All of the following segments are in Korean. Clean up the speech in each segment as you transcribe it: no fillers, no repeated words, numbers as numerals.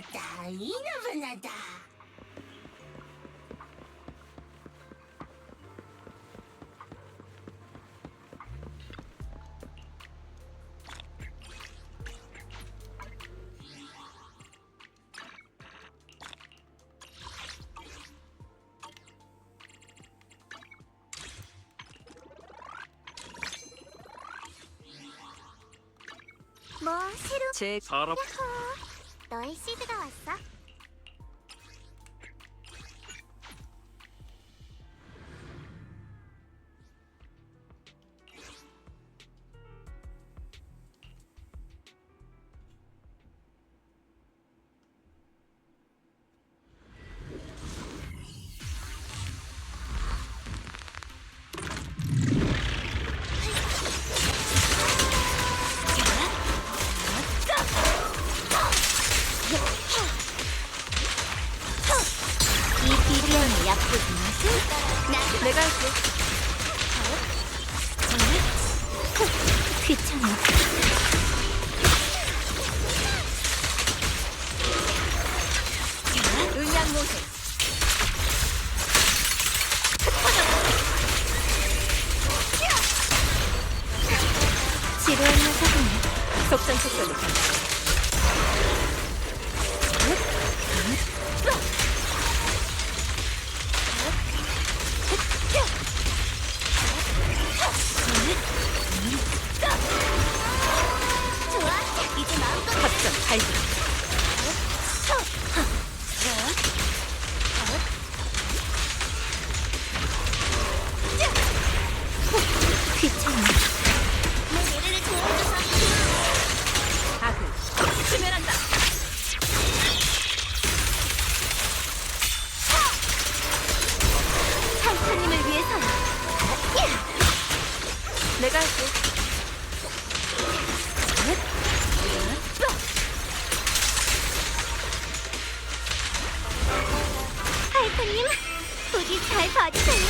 나왔다. 이나바나다. 뭐 새로 제 사람 야호 너의 시드가 왔어. 이 비리언의 약속은 무슨? 내가 할게. 귀찮아. 음양 모세. 지루한 녀석이네. 속전속결로 간다. 좋아, 이제 마음껏 확정 발동. 귀찮아. 내 노래를 좋아해줘서 악을 수면한다. 타이타님을 위해서야. 내가 할게. 타이타님, 부디 잘 봐주세요.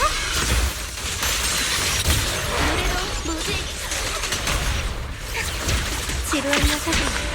노래로 모두에게 지루한 녀석이네.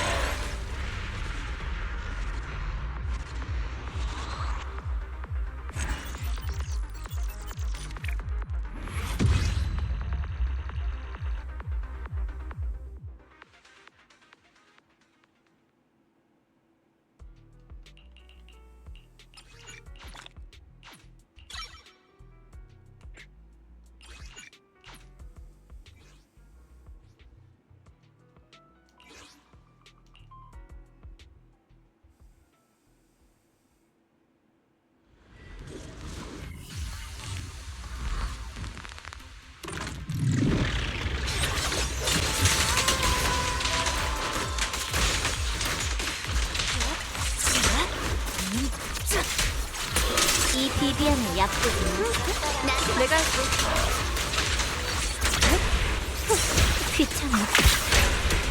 이 비비안의 약속은 내가 할게. 귀찮아.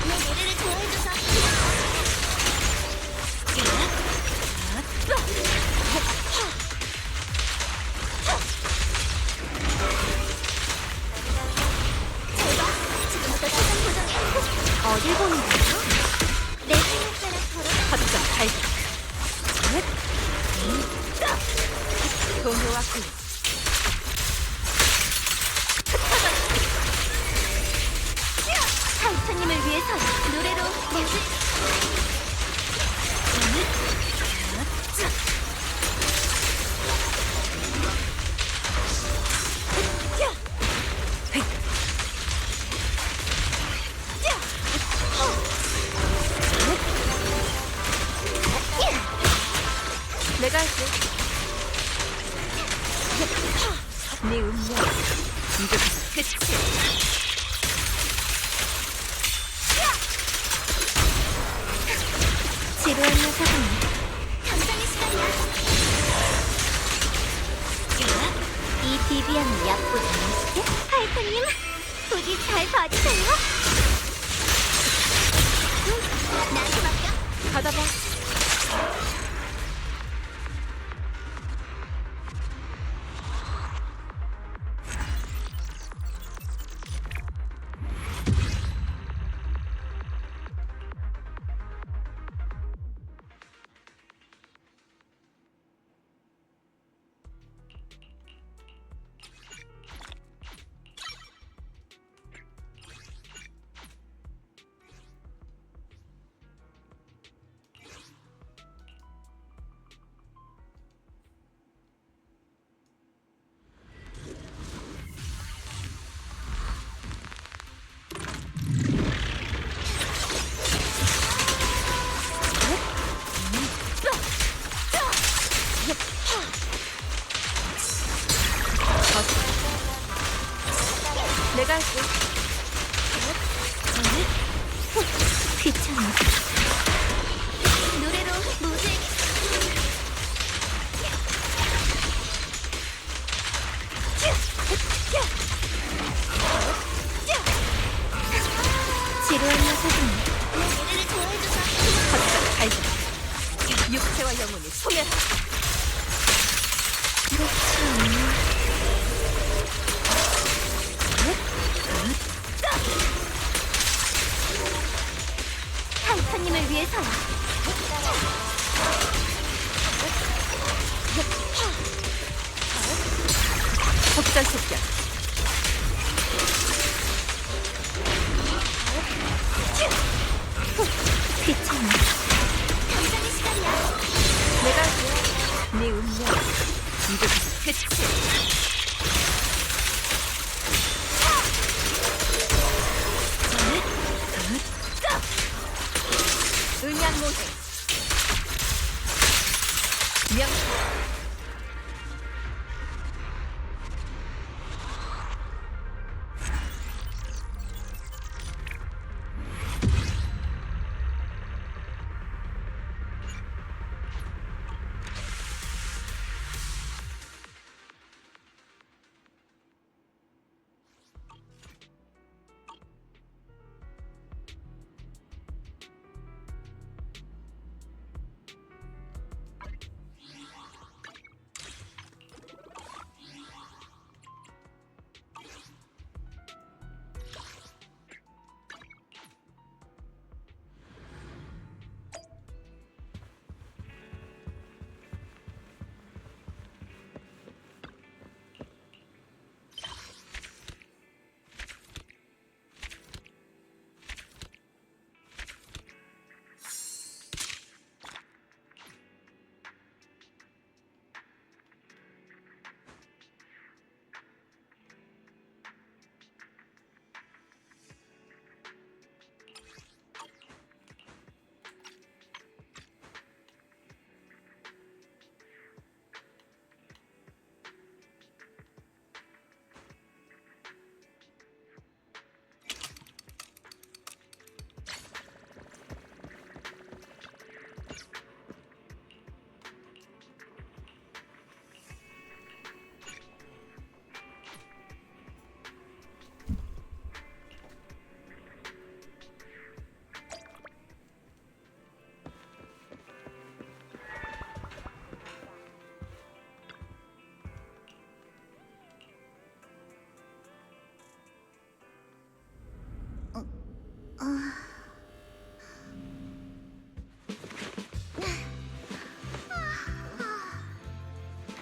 내 노래를 좋아해줘서 지금부터 시선 고정해. 어딜 보는 거야? 내 생각 따라 걸어. 확정 발동. 동요와 클 타이타님을 위해서 노래로 모두 내가 할게. 네 운명 이제부터 끝이야. 지루한 녀석은 감상의 시간이야. 이 비비안의 약보다 맛있게? 타이타님, 부디 잘 봐주세요. 나한테 맡겨. 받아봐. 내가 할게. 귀찮아. 노래로 모두에게 지루한 녀석이네. 노래를 좋아해줘서 거점 발견. 육체와 영혼이 소멸하라. 그렇지 않나? 타이탄님을 위해서야. 속전속결. 귀찮아. 감상의 시간이야. 내가 할게. 네 운명. 이제부터 끝이야. 음양모세. 명령.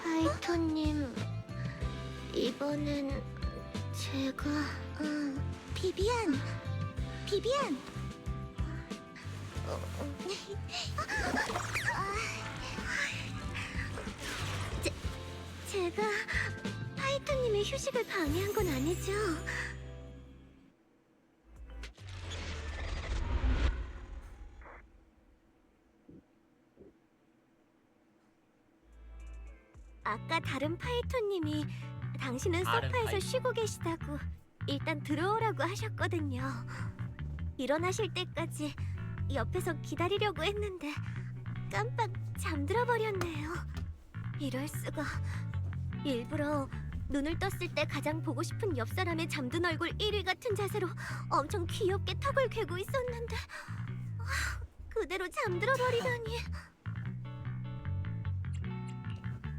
타이토님, 이번엔 제가... 비비안! 비비안! 제가 타이토님의 휴식을 방해한 건 아니죠? 아까 다른 파이토님이 당신은 소파에서 쉬고 계시다고 일단 들어오라고 하셨거든요. 일어나실 때까지 옆에서 기다리려고 했는데 깜빡 잠들어 버렸네요. 이럴 수가. 일부러 눈을 떴을 때 가장 보고 싶은 옆 사람의 잠든 얼굴 1위 같은 자세로 엄청 귀엽게 턱을 괴고 있었는데 그대로 잠들어 버리다니.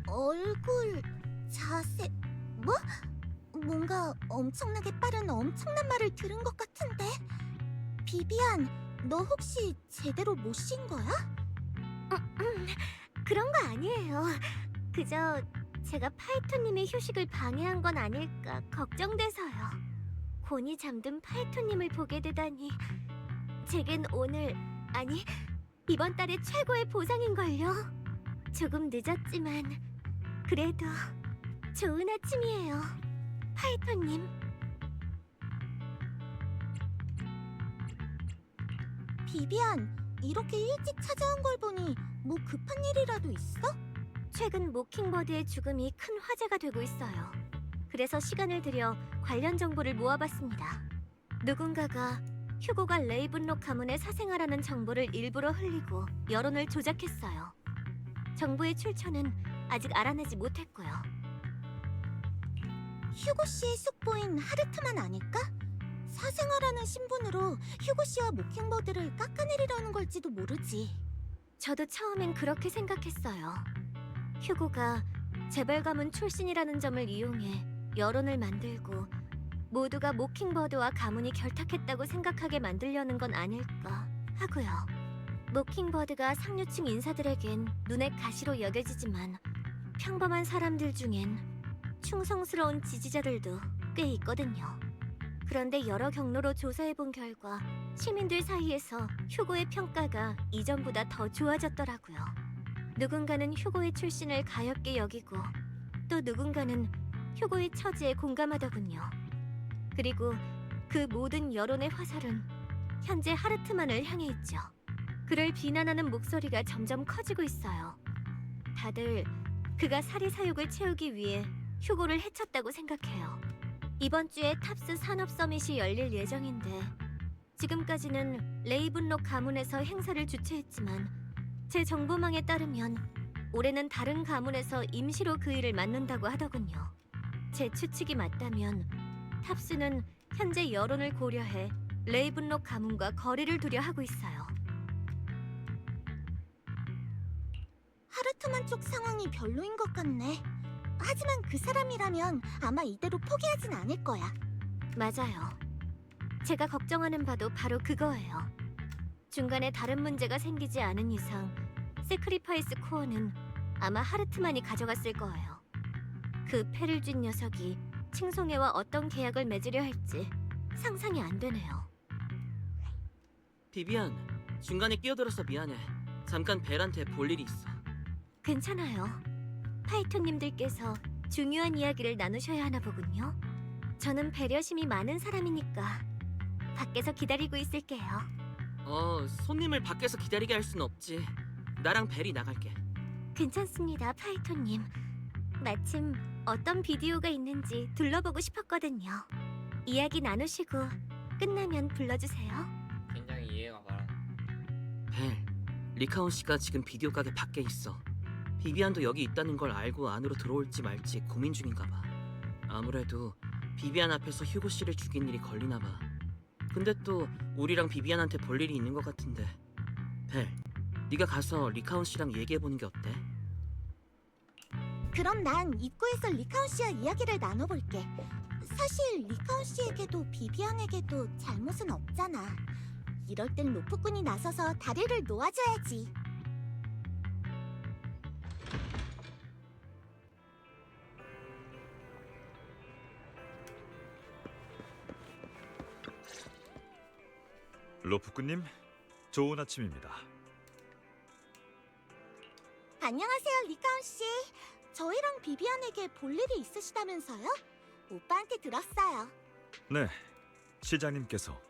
얼굴, 자세, 뭐? 뭔가 엄청나게 빠른 엄청난 말을 들은 것 같은데? 비비안, 너 혹시 제대로 못 쉰 거야? 그런 거 아니에요. 그저 제가 파이토님의 휴식을 방해한 건 아닐까 걱정돼서요. 곤히 잠든 파이토님을 보게 되다니 제겐 오늘, 아니 이번 달의 최고의 보상인걸요. 조금 늦었지만 그래도 좋은 아침이에요, 파이토님. 비비안, 이렇게 일찍 찾아온 걸 보니 뭐 급한 일이라도 있어? 최근 모킹버드의 죽음이 큰 화제가 되고 있어요. 그래서 시간을 들여 관련 정보를 모아봤습니다. 누군가가 휴고가 레이븐록 가문에 사생활하는 정보를 일부러 흘리고 여론을 조작했어요. 정보의 출처는 아직 알아내지 못했고요. 휴고 씨의 숙부인 하르트만 아닐까? 사생활하는 신분으로 휴고 씨와 모킹버드를 깎아내리려는 걸지도 모르지. 저도 처음엔 그렇게 생각했어요. 휴고가 재벌 가문 출신이라는 점을 이용해 여론을 만들고 모두가 모킹버드와 가문이 결탁했다고 생각하게 만들려는 건 아닐까 하고요. 모킹버드가 상류층 인사들에겐 눈의 가시로 여겨지지만 평범한 사람들 중엔 충성스러운 지지자들도 꽤 있거든요. 그런데 여러 경로로 조사해본 결과 시민들 사이에서 휴고의 평가가 이전보다 더 좋아졌더라고요. 누군가는 휴고의 출신을 가엽게 여기고 또 누군가는 휴고의 처지에 공감하더군요. 그리고 그 모든 여론의 화살은 현재 하르트만을 향해 있죠. 그를 비난하는 목소리가 점점 커지고 있어요. 다들 그가 사리사욕을 채우기 위해 휴고를 해쳤다고 생각해요. 이번 주에 탑스 산업 서밋이 열릴 예정인데 지금까지는 레이븐록 가문에서 행사를 주최했지만 제 정보망에 따르면 올해는 다른 가문에서 임시로 그 일을 맡는다고 하더군요. 제 추측이 맞다면 탑스는 현재 여론을 고려해 레이븐록 가문과 거리를 두려 하고 있어요. 하르트만 쪽 상황이 별로인 것 같네. 하지만 그 사람이라면 아마 이대로 포기하진 않을 거야. 맞아요. 제가 걱정하는 바도 바로 그거예요. 중간에 다른 문제가 생기지 않은 이상 세크리파이스 코어는 아마 하르트만이 가져갔을 거예요. 그 패를 쥔 녀석이 칭송회와 어떤 계약을 맺으려 할지 상상이 안 되네요. 비비안, 중간에 끼어들어서 미안해. 잠깐 벨한테 볼 일이 있어. 괜찮아요. 파이톤님들께서 중요한 이야기를 나누셔야 하나 보군요. 저는 배려심이 많은 사람이니까 밖에서 기다리고 있을게요. 손님을 밖에서 기다리게 할 순 없지. 나랑 벨이 나갈게. 괜찮습니다, 파이톤님. 마침 어떤 비디오가 있는지 둘러보고 싶었거든요. 이야기 나누시고 끝나면 불러주세요. 굉장히 이해가 가라. 벨, 리카온 씨가 지금 비디오 가게 밖에 있어. 비비안도 여기 있다는 걸 알고 안으로 들어올지 말지 고민 중인가 봐. 아무래도 비비안 앞에서 휴고 씨를 죽인 일이 걸리나 봐. 근데 또 우리랑 비비안한테 볼 일이 있는 것 같은데. 벨, 네가 가서 리카온 씨랑 얘기해보는 게 어때? 그럼 난 입구에서 리카온 씨와 이야기를 나눠볼게. 사실 리카온 씨에게도 비비안에게도 잘못은 없잖아. 이럴 땐 로프꾼이 나서서 다리를 놓아줘야지. 로프꾼님, 좋은 아침입니다. 안녕하세요, 리카온 씨. 저희랑 비비안에게 볼 일이 있으시다면서요? 오빠한테 들었어요. 네, 시장님께서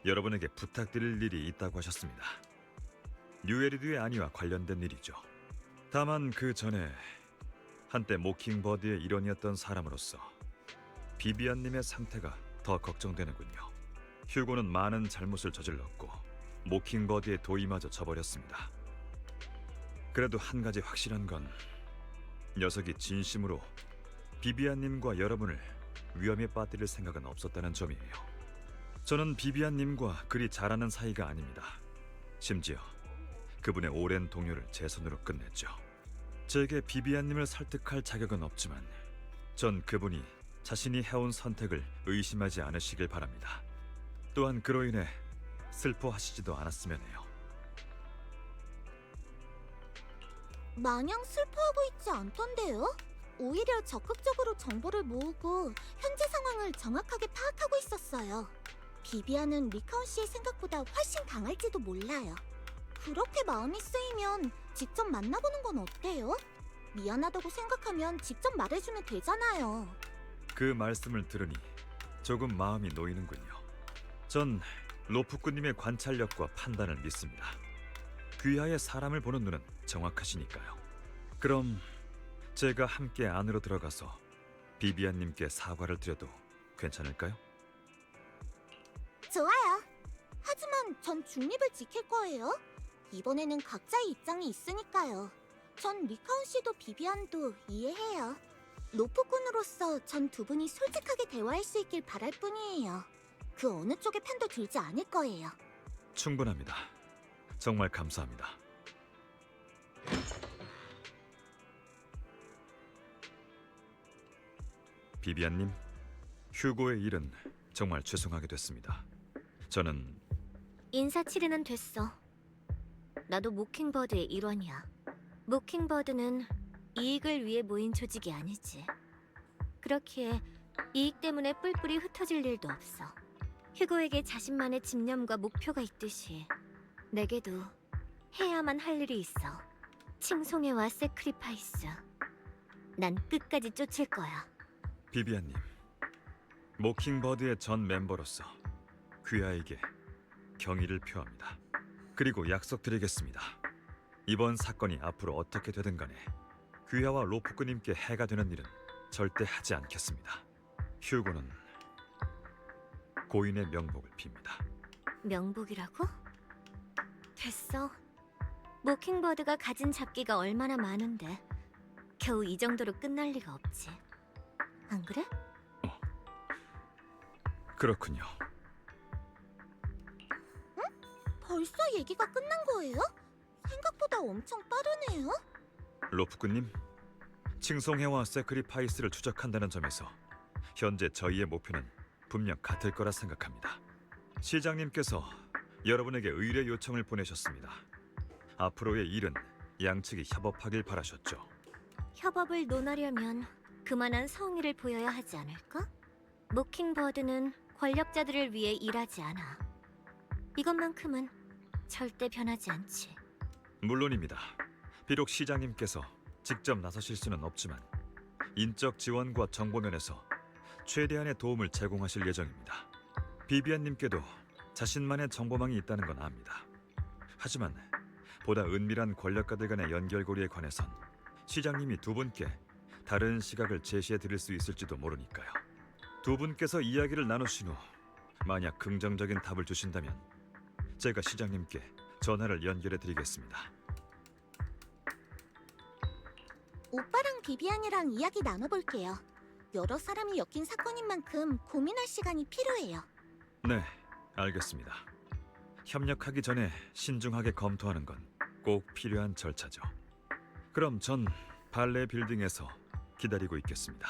여러분에게 부탁드릴 일이 있다고 하셨습니다. 뉴에리드의 안위와 관련된 일이죠. 다만 그 전에 한때 모킹버드의 일원이었던 사람으로서 비비안님의 상태가 더 걱정되는군요. 휴고는 많은 잘못을 저질렀고 모킹버드의 도의마저 저버렸습니다. 그래도 한 가지 확실한 건 녀석이 진심으로 비비안님과 여러분을 위험에 빠뜨릴 생각은 없었다는 점이에요. 저는 비비안님과 그리 잘하는 사이가 아닙니다. 심지어 그분의 오랜 동료를 제 손으로 끝냈죠. 제게 비비안님을 설득할 자격은 없지만 전 그분이 자신이 해온 선택을 의심하지 않으시길 바랍니다. 또한 그로 인해 슬퍼하시지도 않았으면 해요. 마냥 슬퍼하고 있지 않던데요? 오히려 적극적으로 정보를 모으고 현재 상황을 정확하게 파악하고 있었어요. 비비안은 리카온 씨의 생각보다 훨씬 강할지도 몰라요. 그렇게 마음이 쓰이면 직접 만나보는 건 어때요? 미안하다고 생각하면 직접 말해주면 되잖아요. 그 말씀을 들으니 조금 마음이 놓이는군요. 전 로프꾼님의 관찰력과 판단을 믿습니다. 귀하의 사람을 보는 눈은 정확하시니까요. 그럼 제가 함께 안으로 들어가서 비비안님께 사과를 드려도 괜찮을까요? 좋아요. 하지만 전 중립을 지킬 거예요. 이번에는 각자의 입장이 있으니까요. 전 리카온 씨도 비비안도 이해해요. 로프꾼으로서 전 두 분이 솔직하게 대화할 수 있길 바랄 뿐이에요. 그 어느 쪽의 편도 들지 않을 거예요. 충분합니다. 정말 감사합니다. 비비안님, 휴고의 일은 정말 죄송하게 됐습니다. 저는 인사치레는 됐어. 나도 모킹버드의 일원이야. 모킹버드는 이익을 위해 모인 조직이 아니지. 그렇기에 이익 때문에 뿔뿔이 흩어질 일도 없어. 휴고에게 자신만의 집념과 목표가 있듯이 내게도 해야만 할 일이 있어. 칭송회와 세크리파이스. 난 끝까지 쫓을 거야. 비비안님, 모킹버드의 전 멤버로서 귀하에게 경의를 표합니다. 그리고 약속드리겠습니다. 이번 사건이 앞으로 어떻게 되든 간에 귀하와 로프크님께 해가 되는 일은 절대 하지 않겠습니다. 휴고는 고인의 명복을 빕니다. 명복이라고? 됐어. 모킹버드가 가진 잡기가 얼마나 많은데 겨우 이 정도로 끝날 리가 없지. 안 그래? 그렇군요. 벌써 얘기가 끝난 거예요? 생각보다 엄청 빠르네요. 로프크님, 칭송회와 세크리파이스를 추적한다는 점에서 현재 저희의 목표는 분명 같을 거라 생각합니다. 시장님께서 여러분에게 의뢰 요청을 보내셨습니다. 앞으로의 일은 양측이 협업하길 바라셨죠. 협업을 논하려면 그만한 성의를 보여야 하지 않을까? 모킹버드는 권력자들을 위해 일하지 않아. 이것만큼은 절대 변하지 않지. 물론입니다. 비록 시장님께서 직접 나서실 수는 없지만 인적 지원과 정보 면에서 최대한의 도움을 제공하실 예정입니다. 비비안님께도 자신만의 정보망이 있다는 건 압니다. 하지만 보다 은밀한 권력가들 간의 연결고리에 관해선 시장님이 두 분께 다른 시각을 제시해 드릴 수 있을지도 모르니까요. 두 분께서 이야기를 나누신 후 만약 긍정적인 답을 주신다면 제가 시장님께 전화를 연결해 드리겠습니다. 오빠랑 비비안이랑 이야기 나눠볼게요. 여러 사람이 엮인 사건인 만큼 고민할 시간이 필요해요. 네, 알겠습니다. 협력하기 전에 신중하게 검토하는 건 꼭 필요한 절차죠. 그럼 전 발레 빌딩에서 기다리고 있겠습니다.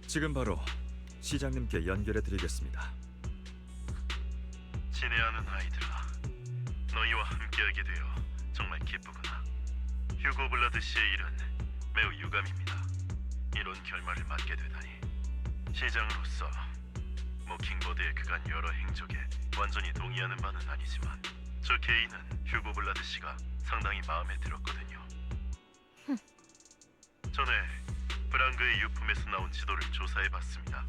지금 바로 시장님께 연결해 드리겠습니다. 친애하는 아이들아, 너희와 함께하게 되어 정말 기쁘구나. 휴고 블라드 씨의 일은 매우 유감입니다. 이런 결말을 맞게 되다니. 시장으로서 모킹버드의 그간 여러 행적에 완전히 동의하는 바는 아니지만 저 개인은 휴고 블라드 씨가 상당히 마음에 들었거든요. 전에 브랑그의 유품에서 나온 지도를 조사해봤습니다.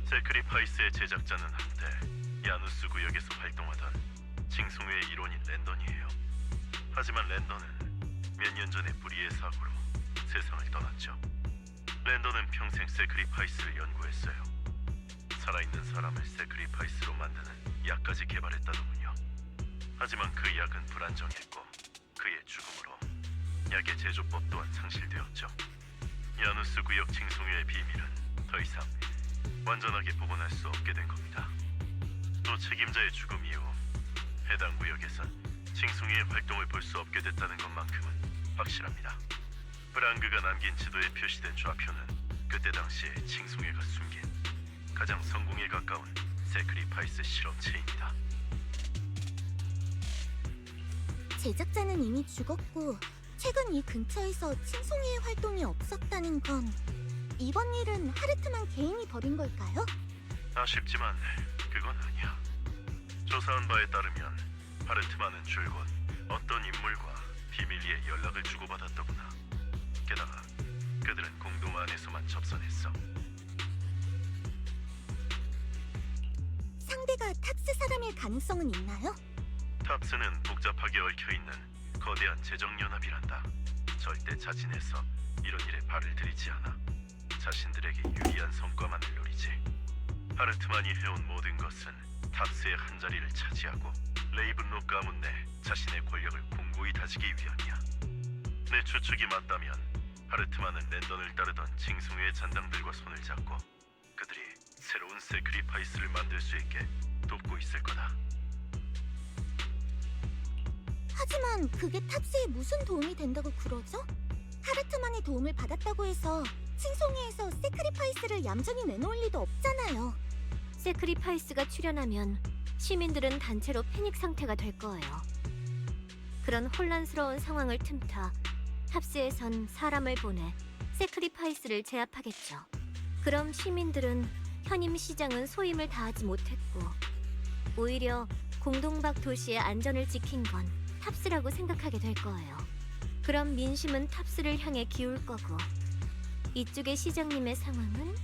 세크리파이스의 제작자는 한때 야누스 구역에서 활동하던 칭송회의 일원인 랜던이에요. 하지만 랜던은 몇 년 전에 불의의 사고로 세상을 떠났죠. 랜던은 평생 세크리파이스를 연구했어요. 살아있는 사람을 세크리파이스로 만드는 약까지 개발했다더군요. 하지만 그 약은 불안정했고 그의 죽음으로 약의 제조법 또한 상실되었죠. 야누스 구역 칭송회의 비밀은 더 이상 완전하게 복원할 수 없게 된 겁니다. 또 책임자의 죽음 이후 해당 구역에선 칭송이의 활동을 볼 수 없게 됐다는 것만큼은 확실합니다. 프랑그가 남긴 지도에 표시된 좌표는 그때 당시에 칭송이가 숨긴 가장 성공에 가까운 세크리파이스 실험체입니다. 제작자는 이미 죽었고 최근 이 근처에서 칭송이의 활동이 없었다는 건 이번 일은 하르트만 개인이 벌인 걸까요? 아쉽지만 그건 아니야. 조사한 바에 따르면 하르트만은 줄곧 어떤 인물과 비밀리에 연락을 주고받았더구나. 게다가 그들은 공동 안에서만 접선했어. 상대가 탑스 사람일 가능성은 있나요? 탑스는 복잡하게 얽혀있는 거대한 재정연합이란다. 절대 자진해서 이런 일에 발을 들이지 않아. 자신들에게 유리한 성과만을 노리지. 하르트만이 해온 모든 것은 탑스의 한자리를 차지하고 레이븐로 가문 내 자신의 권력을 공고히 다지기 위함이야. 내 추측이 맞다면 하르트만은 랜던을 따르던 징숭의 잔당들과 손을 잡고 그들이 새로운 세크리파이스를 만들 수 있게 돕고 있을 거다. 하지만 그게 탑스에 무슨 도움이 된다고 그러죠? 하르트만의 도움을 받았다고 해서 칭송이에서 세크리파이스를 얌전히 내놓을 리도 없잖아요. 세크리파이스가 출현하면 시민들은 단체로 패닉 상태가 될 거예요. 그런 혼란스러운 상황을 틈타 탑스에선 사람을 보내 세크리파이스를 제압하겠죠. 그럼 시민들은 현임 시장은 소임을 다하지 못했고 오히려 공동박 도시의 안전을 지킨 건 탑스라고 생각하게 될 거예요. 그럼 민심은 탑스를 향해 기울 거고 이쪽의 시장님의 상황은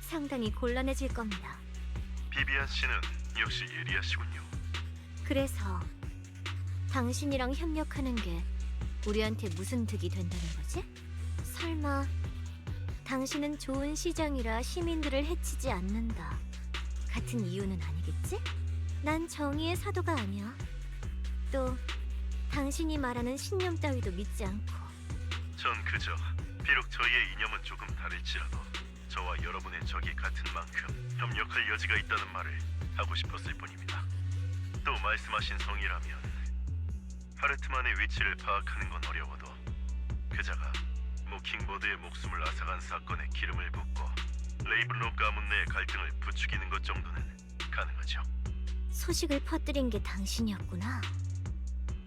상당히 곤란해질 겁니다. 비비안 씨는 역시 예리하시군요. 그래서 당신이랑 협력하는 게 우리한테 무슨 득이 된다는 거지? 설마 당신은 좋은 시장이라 시민들을 해치지 않는다 같은 이유는 아니겠지? 난 정의의 사도가 아니야. 또 당신이 말하는 신념 따위도 믿지 않고. 전 그저 비록 저희의 이념은 조금 다를지라도 저와 여러분의 적이 같은 만큼 협력할 여지가 있다는 말을 하고 싶었을 뿐입니다. 또 말씀하신 성이라면 하르트만의 위치를 파악하는 건 어려워도 그자가 모킹보드의 목숨을 앗아간 사건에 기름을 붓고 레이븐로 가문 내의 갈등을 부추기는 것 정도는 가능하죠. 소식을 퍼뜨린 게 당신이었구나.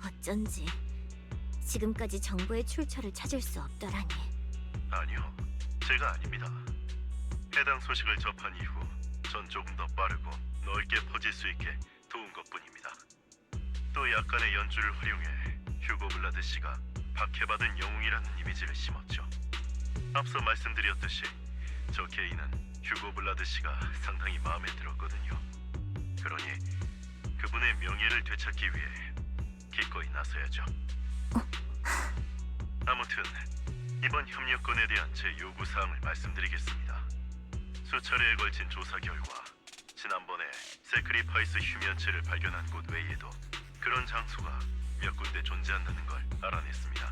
어쩐지 지금까지 정보의 출처를 찾을 수 없더라니. 아니요, 제가 아닙니다. 해당 소식을 접한 이후 전 조금 더 빠르고 넓게 퍼질 수 있게 도운 것뿐입니다. 또 약간의 연주를 활용해 휴고 블라드 씨가 박해받은 영웅이라는 이미지를 심었죠. 앞서 말씀드렸듯이 저 개인은 휴고 블라드 씨가 상당히 마음에 들었거든요. 그러니 그분의 명예를 되찾기 위해 기꺼이 나서야죠. 아무튼 이번 협력건에 대한 제 요구사항을 말씀드리겠습니다. 수차례에 걸친 조사 결과 지난번에 세크리파이스 휴면체를 발견한 곳 외에도 그런 장소가 몇 군데 존재한다는 걸 알아냈습니다.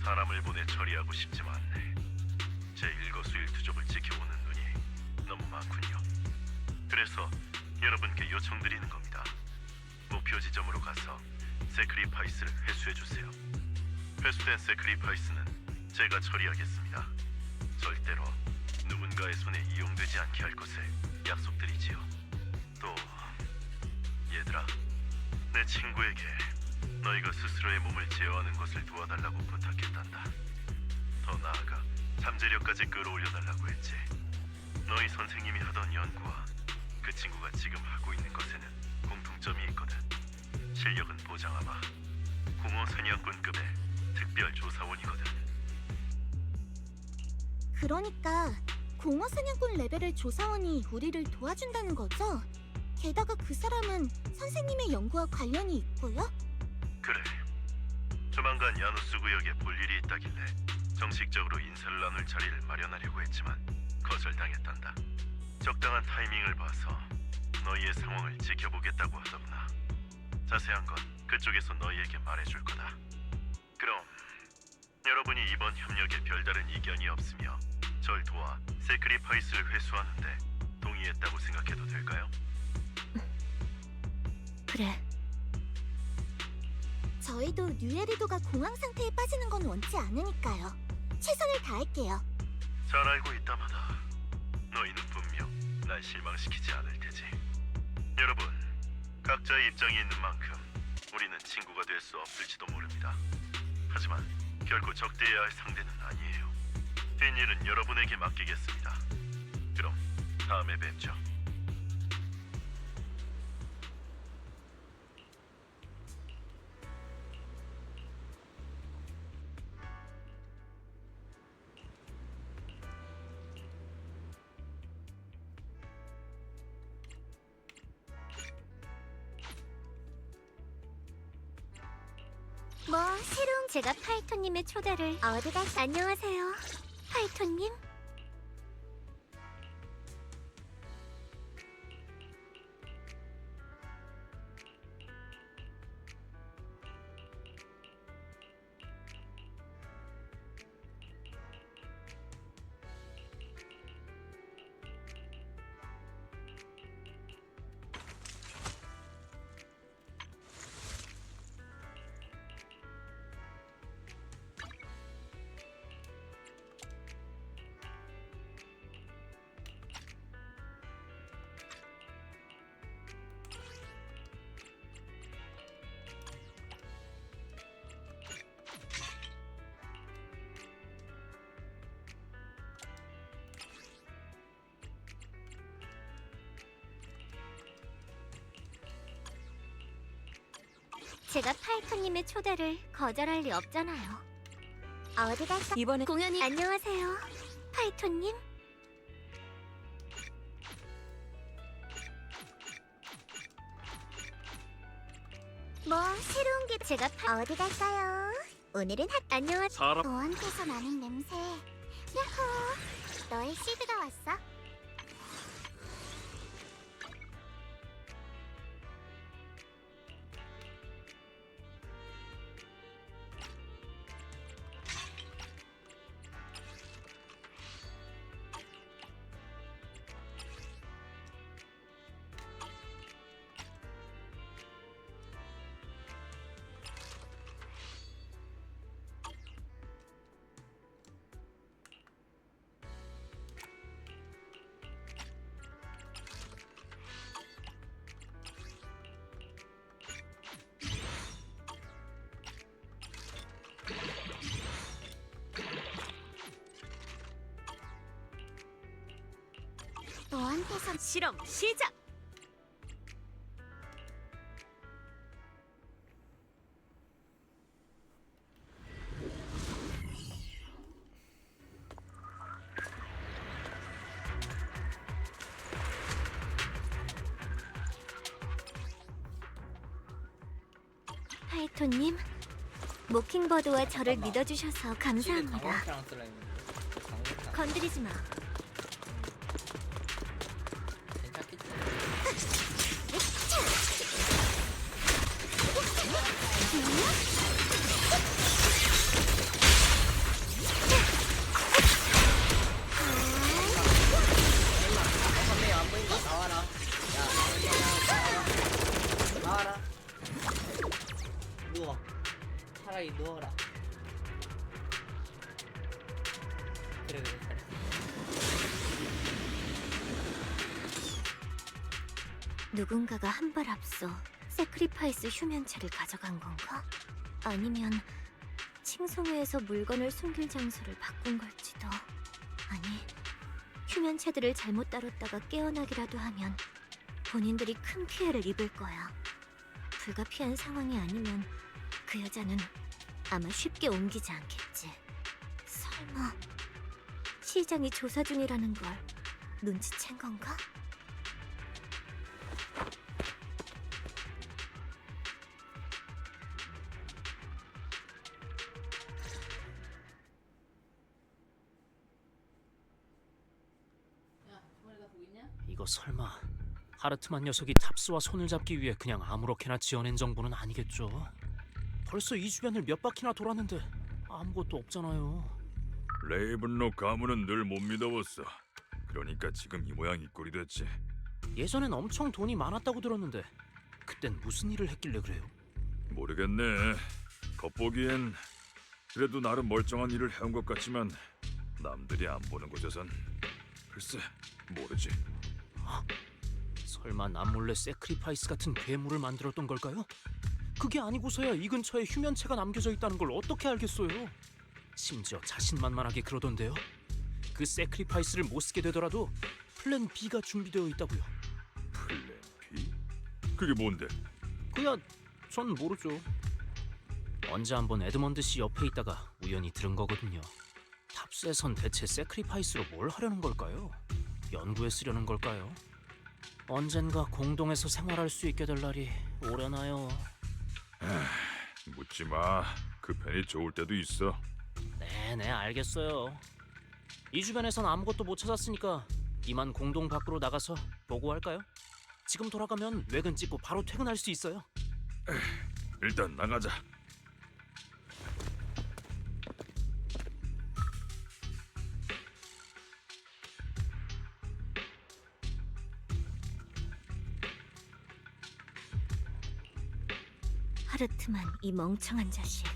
사람을 보내 처리하고 싶지만 제 일거수일투족을 지켜보는 눈이 너무 많군요. 그래서 여러분께 요청드리는 겁니다. 목표 지점으로 가서 세크리파이스를 회수해주세요. 회수된 세크리파이스는 제가 처리하겠습니다. 절대로 누군가의 손에 이용되지 않게 할 것을 약속드리지요. 또 얘들아, 내 친구에게 너희가 스스로의 몸을 제어하는 것을 도와달라고 부탁했단다. 더 나아가 잠재력까지 끌어올려달라고 했지. 너희 선생님이 하던 연구와 그 친구가 지금 하고 있는 것에는 공통점이 있거든. 실력은 보장하마 공허 사냥꾼급의 특별 조사원이거든. 그러니까 공허 사냥꾼 레벨의 조사원이 우리를 도와준다는 거죠? 게다가 그 사람은 선생님의 연구와 관련이 있고요? 그래. 조만간 야누스 구역에 볼 일이 있다길래 정식적으로 인사를 나눌 자리를 마련하려고 했지만 거절당했단다. 적당한 타이밍을 봐서 너희의 상황을 지켜보겠다고 하더구나. 자세한 건 그쪽에서 너희에게 말해줄 거다. 그럼 여러분이 이번 협력에 별다른 이견이 없으며 절 도와 세크리파이스를 회수하는데 동의했다고 생각해도 될까요? 그래. 저희도 뉴에리도가 공황 상태에 빠지는 건 원치 않으니까요. 최선을 다할게요. 잘 알고 있다마다 너희는 분명 날 실망시키지 않을 테지. 여러분, 각자의 입장이 있는 만큼 우리는 친구가 될 수 없을지도 모릅니다. 하지만 결코 적대해야 할 상대는 아니에요. 뒷일은 여러분에게 맡기겠습니다. 그럼 다음에 뵙죠. 뭐 새로운 제가 파이톤님의 초대를 어디 가서 안녕하세요, 파이톤님. 제가 파이톤님의 초대를 거절할 리 없잖아요. 어디 갈까? 이번에 공연이 안녕하세요, 파이톤님. 뭐 새로운 게 제가 어디 갈까요? 오늘은 안녕하세요. 사람 너한테서 나는 냄새. 야호! 너의 시드가 왔어. 너한테서 실험 시작. 파이톤님, 모킹버드와 저를 믿어주셔서 감사합니다. 강원태랑 쓰라 했는데 강원태 건드리지 마. 괜찮겠지? 선배 안 보인다. 나와라. 야, 나와라. 누워. 차라리 누워라. 그래 그래. 누군가가 한 발 앞서 세크리파이스 휴면체를 가져간 건가? 아니면 칭송회에서 물건을 숨길 장소를 바꾼 걸지도. 아니, 휴면체들을 잘못 다뤘다가 깨어나기라도 하면 본인들이 큰 피해를 입을 거야. 불가피한 상황이 아니면 그 여자는 아마 쉽게 옮기지 않겠지. 설마 시장이 조사 중이라는 걸 눈치챈 건가? 이거 설마 하르트만 녀석이 탑스와 손을 잡기 위해 그냥 아무렇게나 지어낸 정보는 아니겠죠? 벌써 이 주변을 몇 바퀴나 돌았는데 아무것도 없잖아요. 레이븐로 가문은 늘 못 믿어봤어. 그러니까 지금 이 모양 이 꼴이 됐지. 예전엔 엄청 돈이 많았다고 들었는데 그땐 무슨 일을 했길래 그래요? 모르겠네. 겉보기엔 그래도 나름 멀쩡한 일을 해온 것 같지만 남들이 안 보는 곳에선 글쎄 모르지. 설마 남몰래 세크리파이스 같은 괴물을 만들었던 걸까요? 그게 아니고서야 이 근처에 휴면체가 남겨져 있다는 걸 어떻게 알겠어요? 심지어 자신만만하게 그러던데요. 그 세크리파이스를 못 쓰게 되더라도 플랜 B가 준비되어 있다고요. 플랜 B? 그게 뭔데? 그야 전 모르죠. 언제 한번 에드먼드 씨 옆에 있다가 우연히 들은 거거든요. 탑스에선 대체 세크리파이스로 뭘 하려는 걸까요? 연구에 쓰려는 걸까요? 언젠가 공동에서 생활할 수 있게 될 날이 오려나요? 묻지 마. 그 편이 좋을 때도 있어. 네네 알겠어요. 이 주변에선 아무것도 못 찾았으니까 이만 공동 밖으로 나가서 보고할까요? 지금 돌아가면 외근 찍고 바로 퇴근할 수 있어요. 일단 나가자. 하르트만 이 멍청한 자식.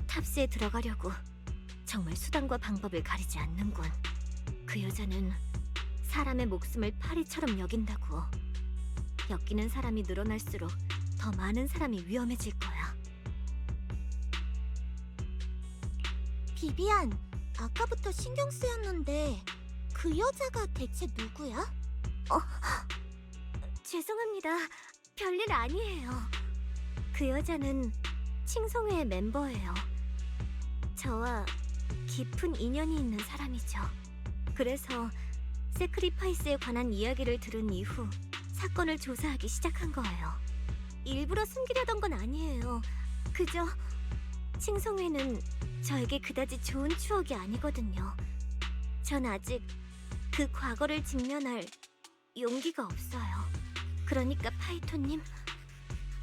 탑스에 들어가려고 정말 수단과 방법을 가리지 않는군. 그 여자는 사람의 목숨을 파리처럼 여긴다고. 엮이는 사람이 늘어날수록 더 많은 사람이 위험해질 거야. 비비안, 아까부터 신경 쓰였는데 그 여자가 대체 누구야? 죄송합니다. 별일 아니에요. 그 여자는 칭송회의 멤버예요. 저와 깊은 인연이 있는 사람이죠. 그래서 세크리파이스에 관한 이야기를 들은 이후 사건을 조사하기 시작한 거예요. 일부러 숨기려던 건 아니에요. 그저 칭송회는 저에게 그다지 좋은 추억이 아니거든요. 전 아직 그 과거를 직면할 용기가 없어요. 그러니까 파이톤님,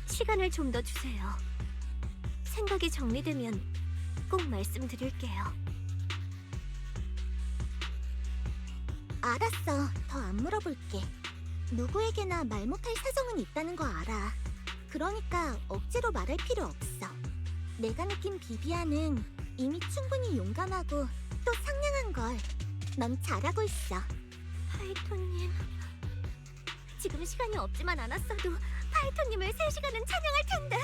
시간을 좀 더 주세요. 생각이 정리되면 꼭 말씀드릴게요. 알았어. 더 안 물어볼게. 누구에게나 말 못할 사정은 있다는 거 알아. 그러니까 억지로 말할 필요 없어. 내가 느낀 비비안은 이미 충분히 용감하고 또 상냥한 걸. 넌 잘하고 있어. 파이톤님, 지금 시간이 없지만 않았어도 파이톤님을 3시간은 찬양할 텐데.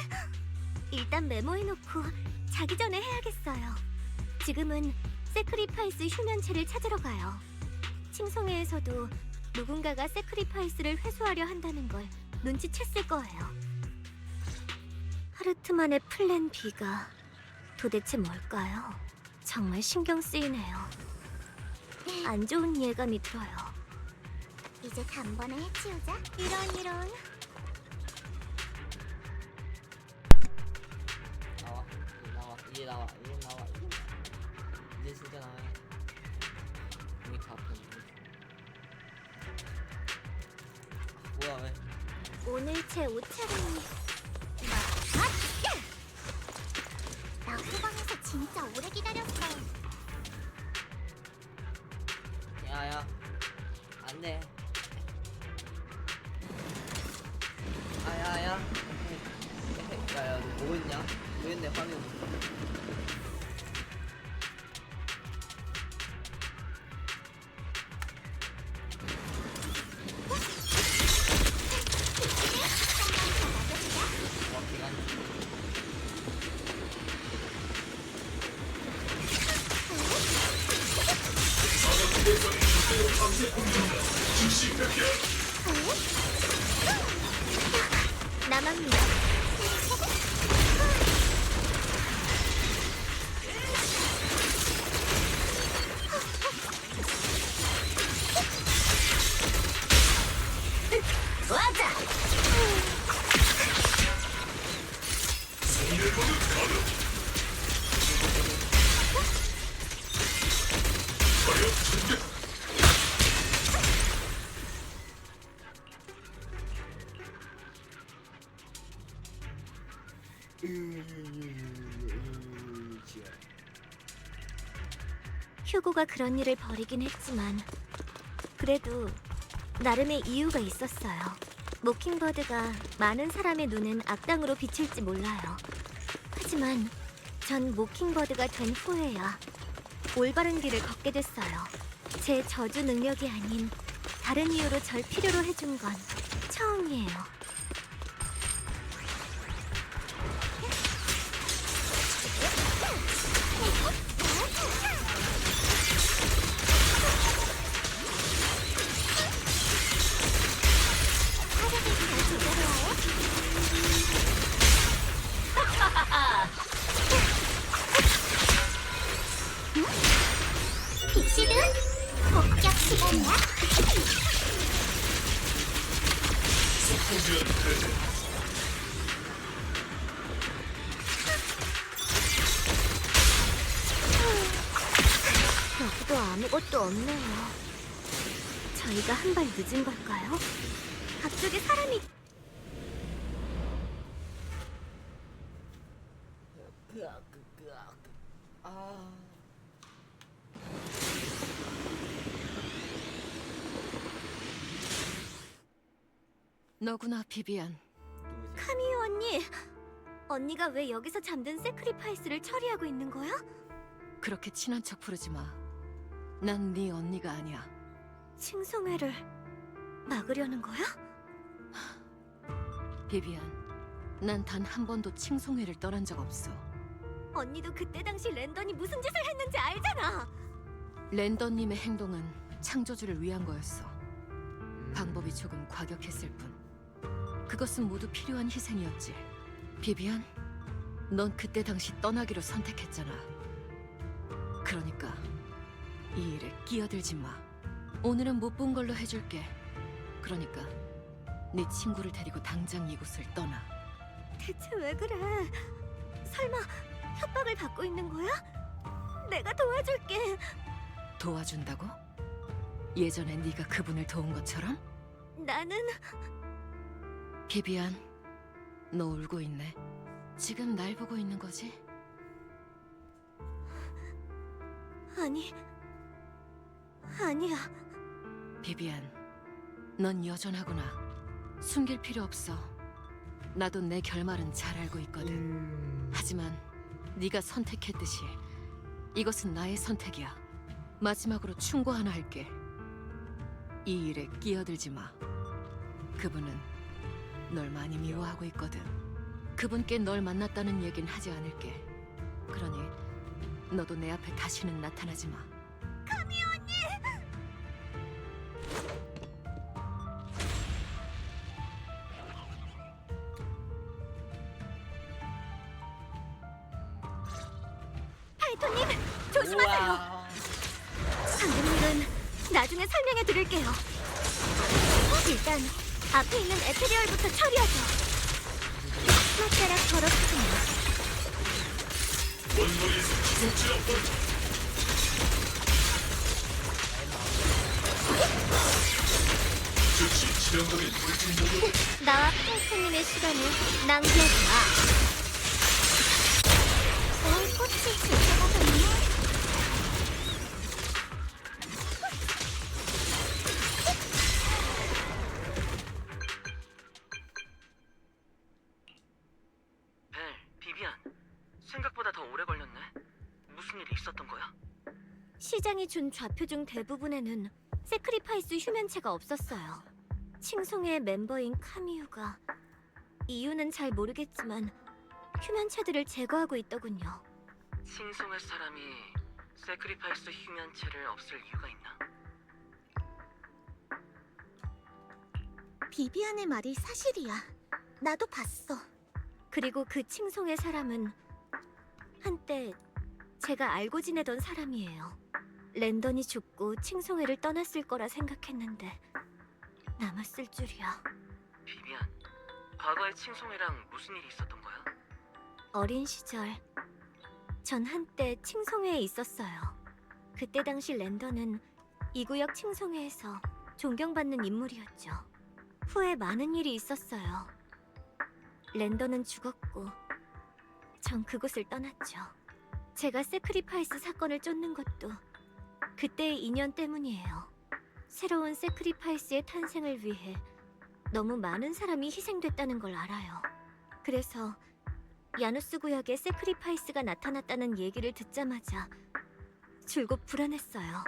일단 메모해놓고 자기 전에 해야겠어요. 지금은 세크리파이스 휴면체를 찾으러 가요. 칭송회에서도 누군가가 세크리파이스를 회수하려 한다는 걸 눈치챘을 거예요. 하르트만의 플랜 B가 도대체 뭘까요? 정말 신경 쓰이네요. 안 좋은 예감이 들어요. 이제 단번에 해치우자. 이런. 나와 이제 나와 이제 진짜 나와. 이미 다 아픈데. 뭐야 왜? 오늘 제 옷차림이 나 후방에서 진짜 오래 기다렸어. 야야 안돼. 야야 야야 너 뭐했냐? 왜내 화면 남합니다. 휴고가 그런 일을 벌이긴 했지만 그래도 나름의 이유가 있었어요. 모킹버드가 많은 사람의 눈엔 악당으로 비칠지 몰라요. 하지만 전 모킹버드가 된 후에야 올바른 길을 걷게 됐어요. 제 저주 능력이 아닌 다른 이유로 절 필요로 해준 건 처음이에요. 픽시드 복잡 시간이야. 여기도 아무것도 없네요. 저희가 한 발 늦은 걸까요? 앞쪽에 사람이 아. 너구나, 비비안. 카미유 언니. 언니가 왜 여기서 잠든 세크리파이스를 처리하고 있는 거야? 그렇게 친한 척 부르지 마. 난 네 언니가 아니야. 칭송회를 막으려는 거야? 비비안, 난 단 한 번도 칭송회를 떠난 적 없어. 언니도 그때 당시 랜던이 무슨 짓을 했는지 알잖아. 랜던님의 행동은 창조주를 위한 거였어. 방법이 조금 과격했을 뿐. 그것은 모두 필요한 희생이었지. 비비안, 넌 그때 당시 떠나기로 선택했잖아. 그러니까 이 일에 끼어들지 마. 오늘은 못 본 걸로 해줄게. 그러니까 네 친구를 데리고 당장 이곳을 떠나. 대체 왜 그래? 설마 협박을 받고 있는 거야? 내가 도와줄게. 도와준다고? 예전에 네가 그분을 도운 것처럼? 나는 비비안, 너 울고 있네. 지금 날 보고 있는 거지? 아니야. 비비안, 넌 여전하구나. 숨길 필요 없어. 나도 내 결말은 잘 알고 있거든. 하지만 네가 선택했듯이 이것은 나의 선택이야. 마지막으로 충고 하나 할게. 이 일에 끼어들지 마. 그분은 널 많이 미워하고 있거든. 그분께 널 만났다는 얘긴 하지 않을게. 그러니 너도 내 앞에 다시는 나타나지 마. 파이토님, 조심하세요. 우와. 방금 일은 나중에 설명해 드릴게요. 일단 앞에 있는 에테리얼부터 처리하죠. 손가락 걸어주세요. 나와 파이토님의 시간을 낭비하지 마. 꽃이 진짜가 됐네. 벨, 비비안. 생각보다 더 오래 걸렸네. 무슨 일이 있었던 거야? 시장이 준 좌표 중 대부분에는 세크리파이스 휴면체가 없었어요. 칭송의 멤버인 카미유가 이유는 잘 모르겠지만 휴면체들을 제거하고 있더군요. 칭송의 사람이 세크리파이스 휴면체를 없앨 이유가 있나? 비비안의 말이 사실이야. 나도 봤어. 그리고 그 칭송의 사람은 한때 제가 알고 지내던 사람이에요. 랜던이 죽고 칭송회를 떠났을 거라 생각했는데 남았을 줄이야. 비비안, 과거에 칭송이랑 무슨 일이 있었던 거야? 어린 시절 전 한때 칭송회에 있었어요. 그때 당시 랜던은 이 구역 칭송회에서 존경받는 인물이었죠. 후에 많은 일이 있었어요. 랜던은 죽었고 전 그곳을 떠났죠. 제가 세크리파이스 사건을 쫓는 것도 그때의 인연 때문이에요. 새로운 세크리파이스의 탄생을 위해 너무 많은 사람이 희생됐다는 걸 알아요. 그래서 야누스 구역에 세크리파이스가 나타났다는 얘기를 듣자마자 줄곧 불안했어요.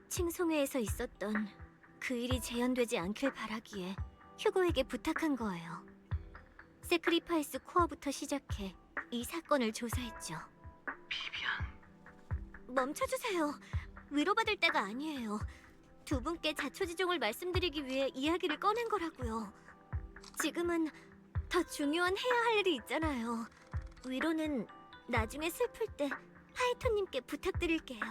칭송회에서 있었던 그 일이 재현되지 않길 바라기에 휴고에게 부탁한 거예요. 세크리파이스 코어부터 시작해 이 사건을 조사했죠. 비비안. 멈춰주세요. 위로받을 때가 아니에요. 두 분께 자초지종을 말씀드리기 위해 이야기를 꺼낸 거라고요. 지금은 더 중요한 해야 할 일이 있잖아요. 위로는 나중에 슬플 때 파이톤님께 부탁드릴게요.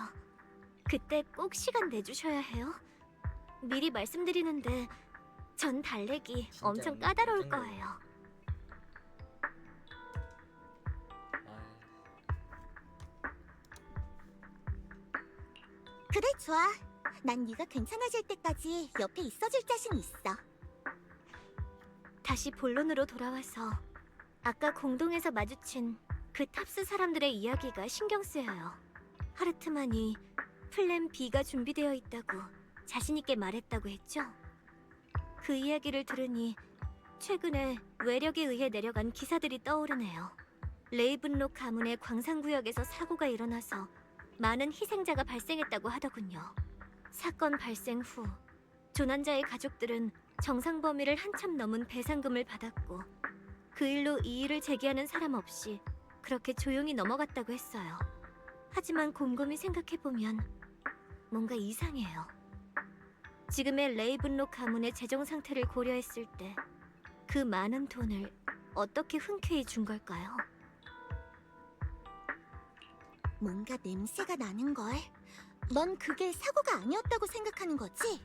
그때 꼭 시간 내주셔야 해요. 미리 말씀드리는데 전 달래기 진짜 엄청 까다로울 엄청 거예요. 그래, 좋아. 난 네가 괜찮아질 때까지 옆에 있어줄 자신 있어. 다시 본론으로 돌아와서 아까 공동에서 마주친 그 탑스 사람들의 이야기가 신경 쓰여요. 하르트만이 플랜 B가 준비되어 있다고 자신 있게 말했다고 했죠? 그 이야기를 들으니 최근에 외력에 의해 내려간 기사들이 떠오르네요. 레이븐록 가문의 광산구역에서 사고가 일어나서 많은 희생자가 발생했다고 하더군요. 사건 발생 후 조난자의 가족들은 정상 범위를 한참 넘은 배상금을 받았고 그 일로 이의를 제기하는 사람 없이 그렇게 조용히 넘어갔다고 했어요. 하지만 곰곰이 생각해보면 뭔가 이상해요. 지금의 레이븐록 가문의 재정 상태를 고려했을 때 그 많은 돈을 어떻게 흔쾌히 준 걸까요? 뭔가 냄새가 나는걸. 넌 그게 사고가 아니었다고 생각하는 거지?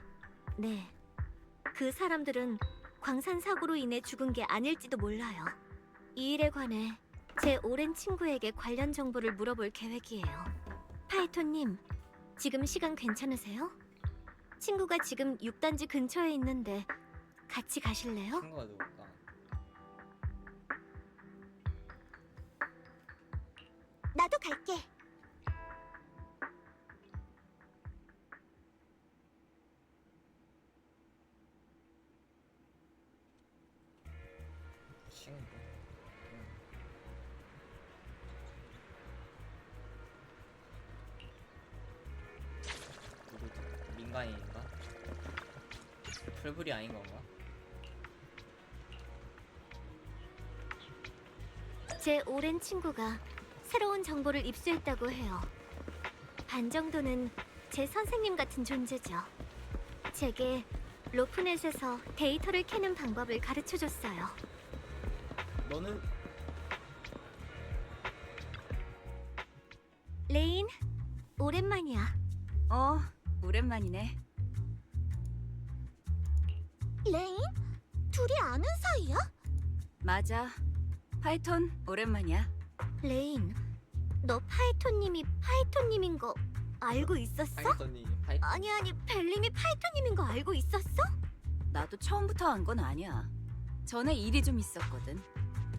네. 그 사람들은 광산 사고로 인해 죽은 게 아닐지도 몰라요. 이 일에 관해 제 오랜 친구에게 관련 정보를 물어볼 계획이에요. 파이톤님, 지금 시간 괜찮으세요? 친구가 지금 6단지 근처에 있는데 같이 가실래요? 친구가 누굴까? 나도 갈게. 친구. 누구지? 민간인인가? 풀불이 아닌 건가? 제 오랜 친구가 새로운 정보를 입수했다고 해요. 반 정도는 제 선생님 같은 존재죠. 제게 로프넷에서 데이터를 캐는 방법을 가르쳐줬어요. 너는 레인, 오랜만이야. 오랜만이네. 레인? 둘이 아는 사이야? 맞아. 파이톤, 오랜만이야. 레인, 너 파이톤님이 파이톤님인 거 알고 있었어? 파이썬이 파이썬. 아니, 벨림이 파이톤님인 거 알고 있었어? 나도 처음부터 안 건 아니야. 전에 일이 좀 있었거든.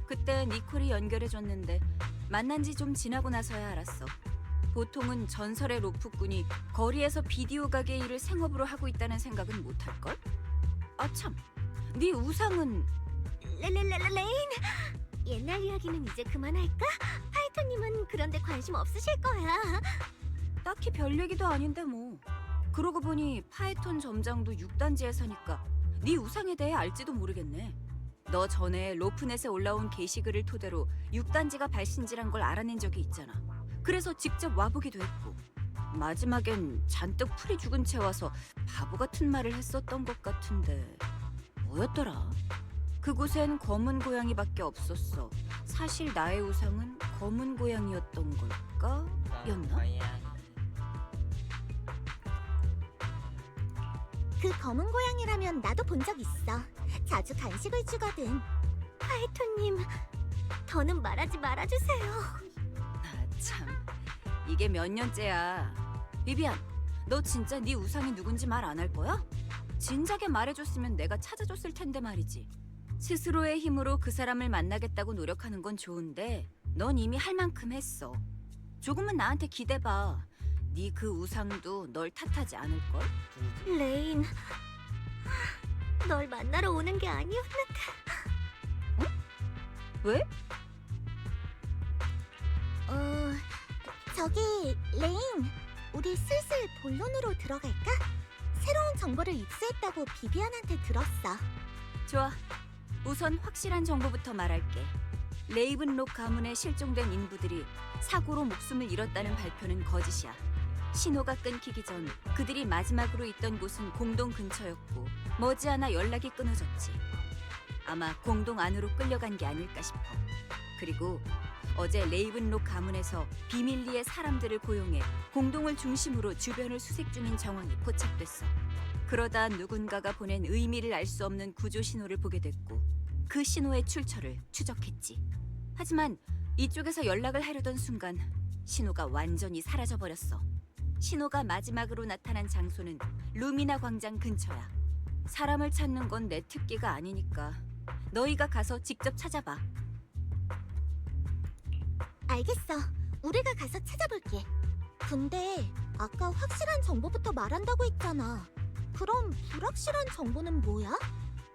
그때 니콜이 연결해줬는데 만난 지 좀 지나고 나서야 알았어. 보통은 전설의 로프꾼이 거리에서 비디오 가게 일을 생업으로 하고 있다는 생각은 못할걸? 아 참, 네 우상은... 레인! 옛날 이야기는 이제 그만할까? 파이톤님은 그런데 관심 없으실 거야. 딱히 별 얘기도 아닌데 뭐. 그러고 보니 파이톤 점장도 6단지에 사니까 네 우상에 대해 알지도 모르겠네. 너 전에 로프넷에 올라온 게시글을 토대로 6단지가 발신지란 걸 알아낸 적이 있잖아. 그래서 직접 와보기도 했고 마지막엔 잔뜩 풀이 죽은 채 와서 바보 같은 말을 했었던 것 같은데 뭐였더라? 그곳엔 검은 고양이밖에 없었어. 사실 나의 우상은 검은 고양이였던 걸까? 였나? 그 검은 고양이라면 나도 본 적 있어. 자주 간식을 주거든. 파이톤님, 더는 말하지 말아주세요. 아 참, 이게 몇 년째야. 비비안, 너 진짜 네 우상이 누군지 말 안 할 거야? 진작에 말해줬으면 내가 찾아줬을 텐데 말이지. 스스로의 힘으로 그 사람을 만나겠다고 노력하는 건 좋은데 넌 이미 할 만큼 했어. 조금은 나한테 기대봐. 네 그 우상도 널 탓하지 않을걸? 레인, 널 만나러 오는 게 아니었는데. 왜? 저기 레인, 우리 슬슬 본론으로 들어갈까? 새로운 정보를 입수했다고 비비안한테 들었어. 좋아. 우선 확실한 정보부터 말할게. 레이븐록 가문에 실종된 인부들이 사고로 목숨을 잃었다는 발표는 거짓이야. 신호가 끊기기 전 그들이 마지막으로 있던 곳은 공동 근처였고 머지않아 연락이 끊어졌지. 아마 공동 안으로 끌려간 게 아닐까 싶어. 그리고 어제 레이븐록 가문에서 비밀리에 사람들을 고용해 공동을 중심으로 주변을 수색 중인 정황이 포착됐어. 그러다 누군가가 보낸 의미를 알 수 없는 구조 신호를 보게 됐고 그 신호의 출처를 추적했지. 하지만 이쪽에서 연락을 하려던 순간 신호가 완전히 사라져버렸어. 신호가 마지막으로 나타난 장소는 루미나 광장 근처야. 사람을 찾는 건 내 특기가 아니니까 너희가 가서 직접 찾아봐. 알겠어. 우리가 가서 찾아볼게. 근데 아까 확실한 정보부터 말한다고 했잖아. 그럼 불확실한 정보는 뭐야?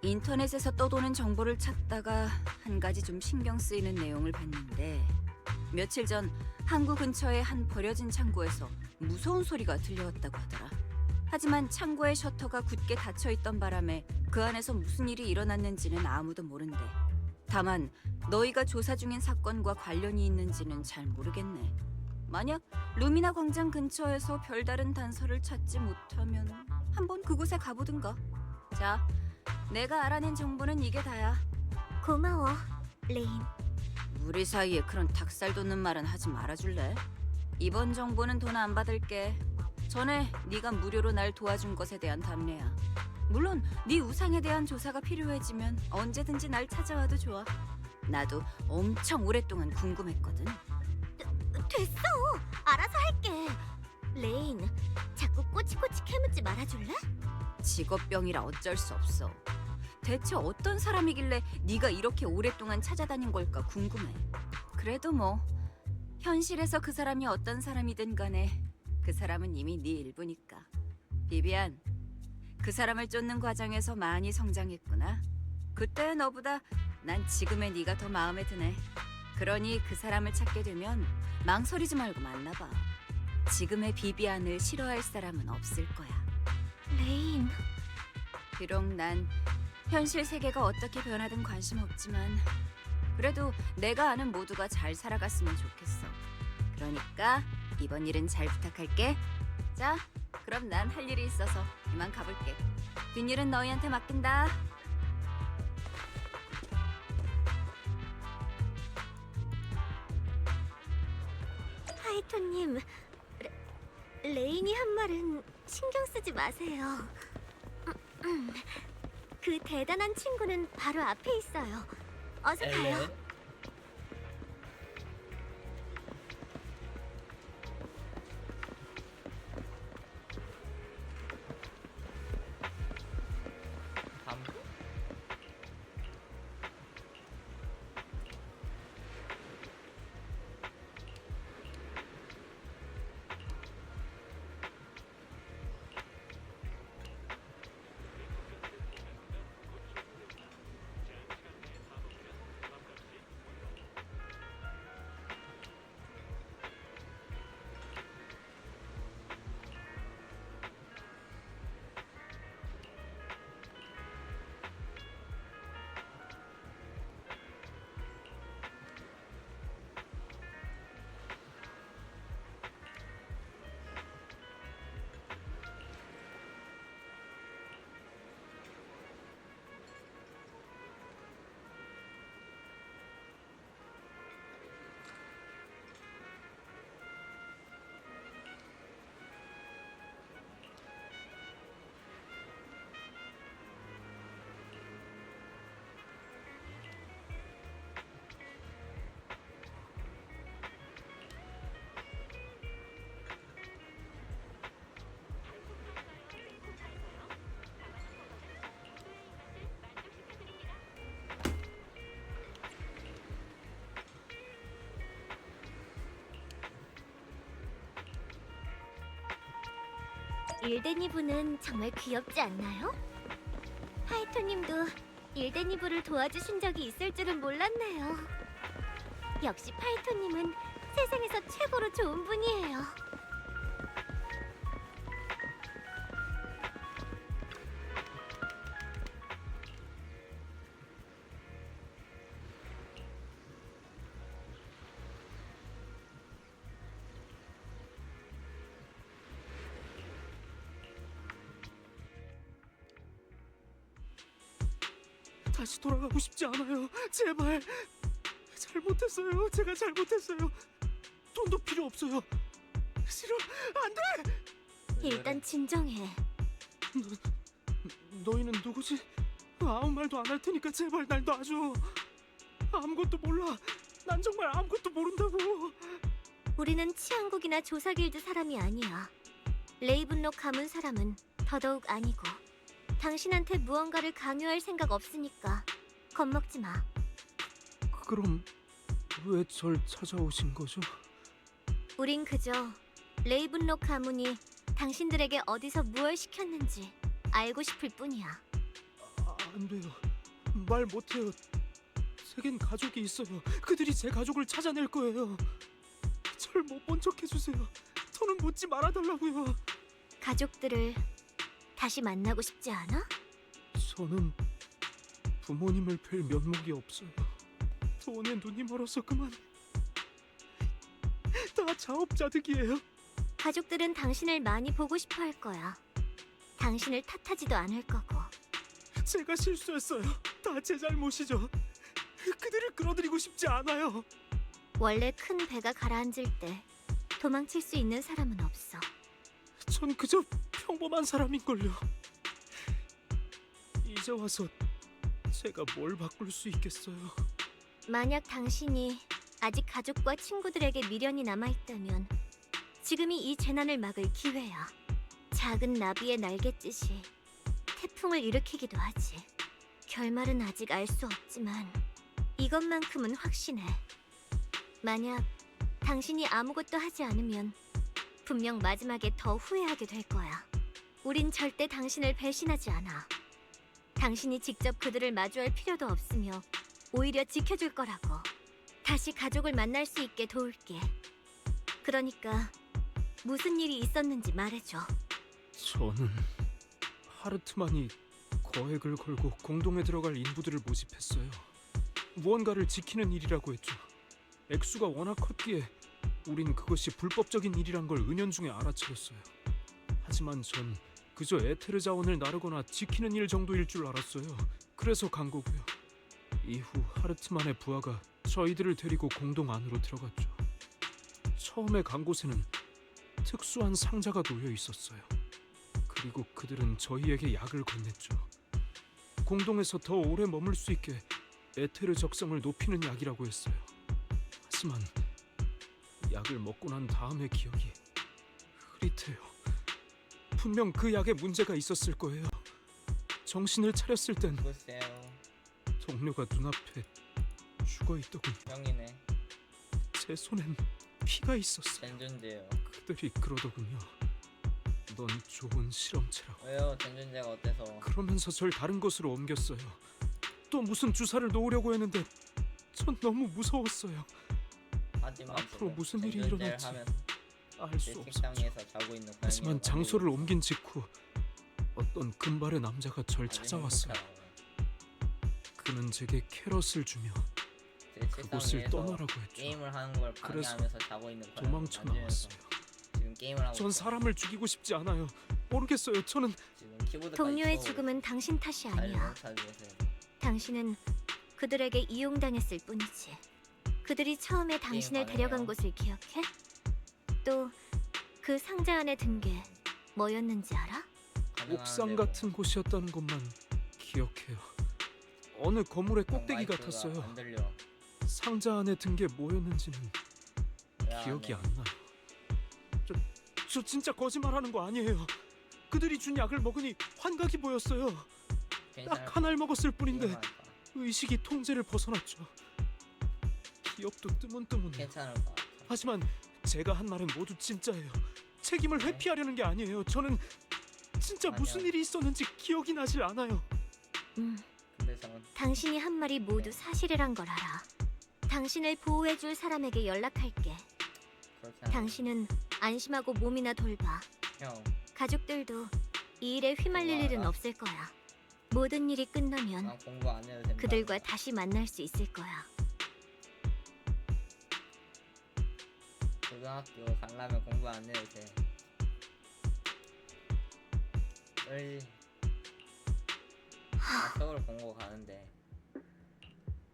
인터넷에서 떠도는 정보를 찾다가 한 가지 좀 신경 쓰이는 내용을 봤는데 며칠 전 항구 근처의 한 버려진 창고에서 무서운 소리가 들려왔다고 하더라. 하지만 창고의 셔터가 굳게 닫혀있던 바람에 그 안에서 무슨 일이 일어났는지는 아무도 모른대. 다만 너희가 조사 중인 사건과 관련이 있는지는 잘 모르겠네. 만약 루미나 광장 근처에서 별다른 단서를 찾지 못하면 한번 그곳에 가보든가. 자, 내가 알아낸 정보는 이게 다야. 고마워, 레인. 우리 사이에 그런 닭살 돋는 말은 하지 말아줄래? 이번 정보는 돈 안 받을게. 전에 네가 무료로 날 도와준 것에 대한 답례야. 물론 네 우상에 대한 조사가 필요해지면 언제든지 날 찾아와도 좋아. 나도 엄청 오랫동안 궁금했거든. 됐어. 알아서 할게. 레인, 자꾸 꼬치꼬치 캐묻지 말아줄래? 직업병이라 어쩔 수 없어. 대체 어떤 사람이길래 네가 이렇게 오랫동안 찾아다닌 걸까 궁금해. 그래도 뭐 현실에서 그 사람이 어떤 사람이든 간에 그 사람은 이미 네 일부니까. 비비안, 그 사람을 쫓는 과정에서 많이 성장했구나. 그때의 너보다 난 지금의 네가 더 마음에 드네. 그러니 그 사람을 찾게 되면 망설이지 말고 만나봐. 지금의 비비안을 싫어할 사람은 없을 거야. 레인, 비록 난 현실 세계가 어떻게 변하든 관심 없지만 그래도 내가 아는 모두가 잘 살아갔으면 좋겠어. 그러니까 이번 일은 잘 부탁할게. 자, 그럼 난 할 일이 있어서 이만 가볼게. 뒷일은 너희한테 맡긴다. 파이톤님, 레인이 한 말은 신경 쓰지 마세요. 그 대단한 친구는 바로 앞에 있어요. 어서 가요. 일데니부는 정말 귀엽지 않나요? 파이토님도 일데니부를 도와주신 적이 있을 줄은 몰랐네요. 역시 파이토님은 세상에서 최고로 좋은 분이에요. 다시 돌아가고 싶지 않아요. 제발. 잘못했어요. 제가 잘못했어요. 돈도 필요 없어요. 싫어. 안 돼. 일단 진정해. 너희는 누구지? 아무 말도 안 할 테니까 제발 날 놔줘. 아무것도 몰라. 난 정말 아무것도 모른다고. 우리는 치안국이나 조사길드 사람이 아니야. 레이븐록 가문 사람은 더더욱 아니고. 당신한테 무언가를 강요할 생각 없으니까 겁먹지 마. 그럼 왜 절 찾아오신 거죠? 우린 그저 레이븐록 가문이 당신들에게 어디서 무얼 시켰는지 알고 싶을 뿐이야. 안 돼요. 말 못해요. 제겐 가족이 있어요. 그들이 제 가족을 찾아낼 거예요. 절 못 본 척 해주세요. 더는 묻지 말아달라고요. 가족들을 다시 만나고 싶지 않아? 저는 부모님을 뵐 면목이 없어요. 돈에 눈이 멀어서 그만. 다 자업자득이에요. 가족들은 당신을 많이 보고 싶어 할 거야. 당신을 탓하지도 않을 거고. 제가 실수했어요. 다 제 잘못이죠. 그들을 끌어들이고 싶지 않아요. 원래 큰 배가 가라앉을 때 도망칠 수 있는 사람은 없어. 전 그저 평범한 사람인걸요. 이제 와서 제가 뭘 바꿀 수 있겠어요. 만약 당신이 아직 가족과 친구들에게 미련이 남아있다면 지금이 이 재난을 막을 기회야. 작은 나비의 날갯짓이 태풍을 일으키기도 하지. 결말은 아직 알 수 없지만 이것만큼은 확신해. 만약 당신이 아무것도 하지 않으면 분명 마지막에 더 후회하게 될 거야. 우린 절대 당신을 배신하지 않아. 당신이 직접 그들을 마주할 필요도 없으며 오히려 지켜줄 거라고. 다시 가족을 만날 수 있게 도울게. 그러니까 무슨 일이 있었는지 말해줘. 저는 하르트만이 거액을 걸고 공동에 들어갈 인부들을 모집했어요. 무언가를 지키는 일이라고 했죠. 액수가 워낙 컸기에 우린 그것이 불법적인 일이란 걸 은연중에 알아차렸어요. 하지만 전 그저 에테르 자원을 나르거나 지키는 일 정도일 줄 알았어요. 그래서 간 거고요. 이후 하르트만의 부하가 저희들을 데리고 공동 안으로 들어갔죠. 처음에 간 곳에는 특수한 상자가 놓여 있었어요. 그리고 그들은 저희에게 약을 건넸죠. 공동에서 더 오래 머물 수 있게 에테르 적성을 높이는 약이라고 했어요. 하지만 약을 먹고 난 다음의 기억이 흐릿해요. 분명 그 약에 문제가 있었을 거예요. 정신을 차렸을 땐 글쎄요. 동료가 눈앞에 죽어있더군요. 형이네. 제 손엔 피가 있었어요. 젠준제요. 그들이 그러더군요. 넌 좋은 실험체라고. 왜요? 젠준제가 어때서? 그러면서 절 다른 곳으로 옮겼어요. 또 무슨 주사를 놓으려고 했는데 전 너무 무서웠어요. 하지만 앞으로 지금 무슨 일이 젠준제를 일어날지 하면서 알 수 제 없었죠. 책상에서 자고 있는 하지만 장소를 옮긴 직후 어떤 금발의 남자가 절 찾아왔어요. 그는 제게 캐럿을 주며 그곳을 떠나라고 했죠. 게임을 하는 걸 그래서 방해하면서 자고 있는 도망쳐 나왔어요. 지금 게임을 하고 전 있어요. 사람을 죽이고 싶지 않아요. 모르겠어요. 저는 지금 키보드가 동료의 있어. 죽음은 당신 탓이 잘 아니야. 못하지 계세요. 당신은 그들에게 이용당했을 뿐이지. 그들이 처음에 당신을 가능해요. 데려간 곳을 기억해? 또 그 상자 안에 든 게 뭐였는지 알아? 옥상 가능한데 같은 곳이었다는 것만 기억해요. 어느 건물의 뭐. 꼭대기 마이크가 같았어요. 안 들려. 상자 안에 든 게 뭐였는지는 왜 안 기억이 해? 안 나요. 저 진짜 거짓말하는 거 아니에요. 그들이 준 약을 먹으니 환각이 보였어요. 괜찮을 딱 하나를 먹었을 뿐인데 게임할까? 의식이 통제를 벗어났죠. 기억도 뜨문뜨문해요. 괜찮을 것 같아. 하지만 제가 한 말은 모두 진짜예요. 책임을 네. 회피하려는 게 아니에요. 저는 진짜 무슨 아니야. 일이 있었는지 기억이 나질 않아요. 근데 저는 당신이 한 말이 모두 사실이란 걸 알아. 당신을 보호해줄 사람에게 연락할게. 그렇게 하는 당신은 안심하고 몸이나 돌봐. 형 가족들도 이 일에 휘말릴 좋아, 일은 알아. 없을 거야. 모든 일이 끝나면 난 공부 안 해도 된다. 그들과 다시 만날 수 있을 거야. 고등학교 가려면 공부 안 해도 돼. 떨지. 나 서울 공고 가는데.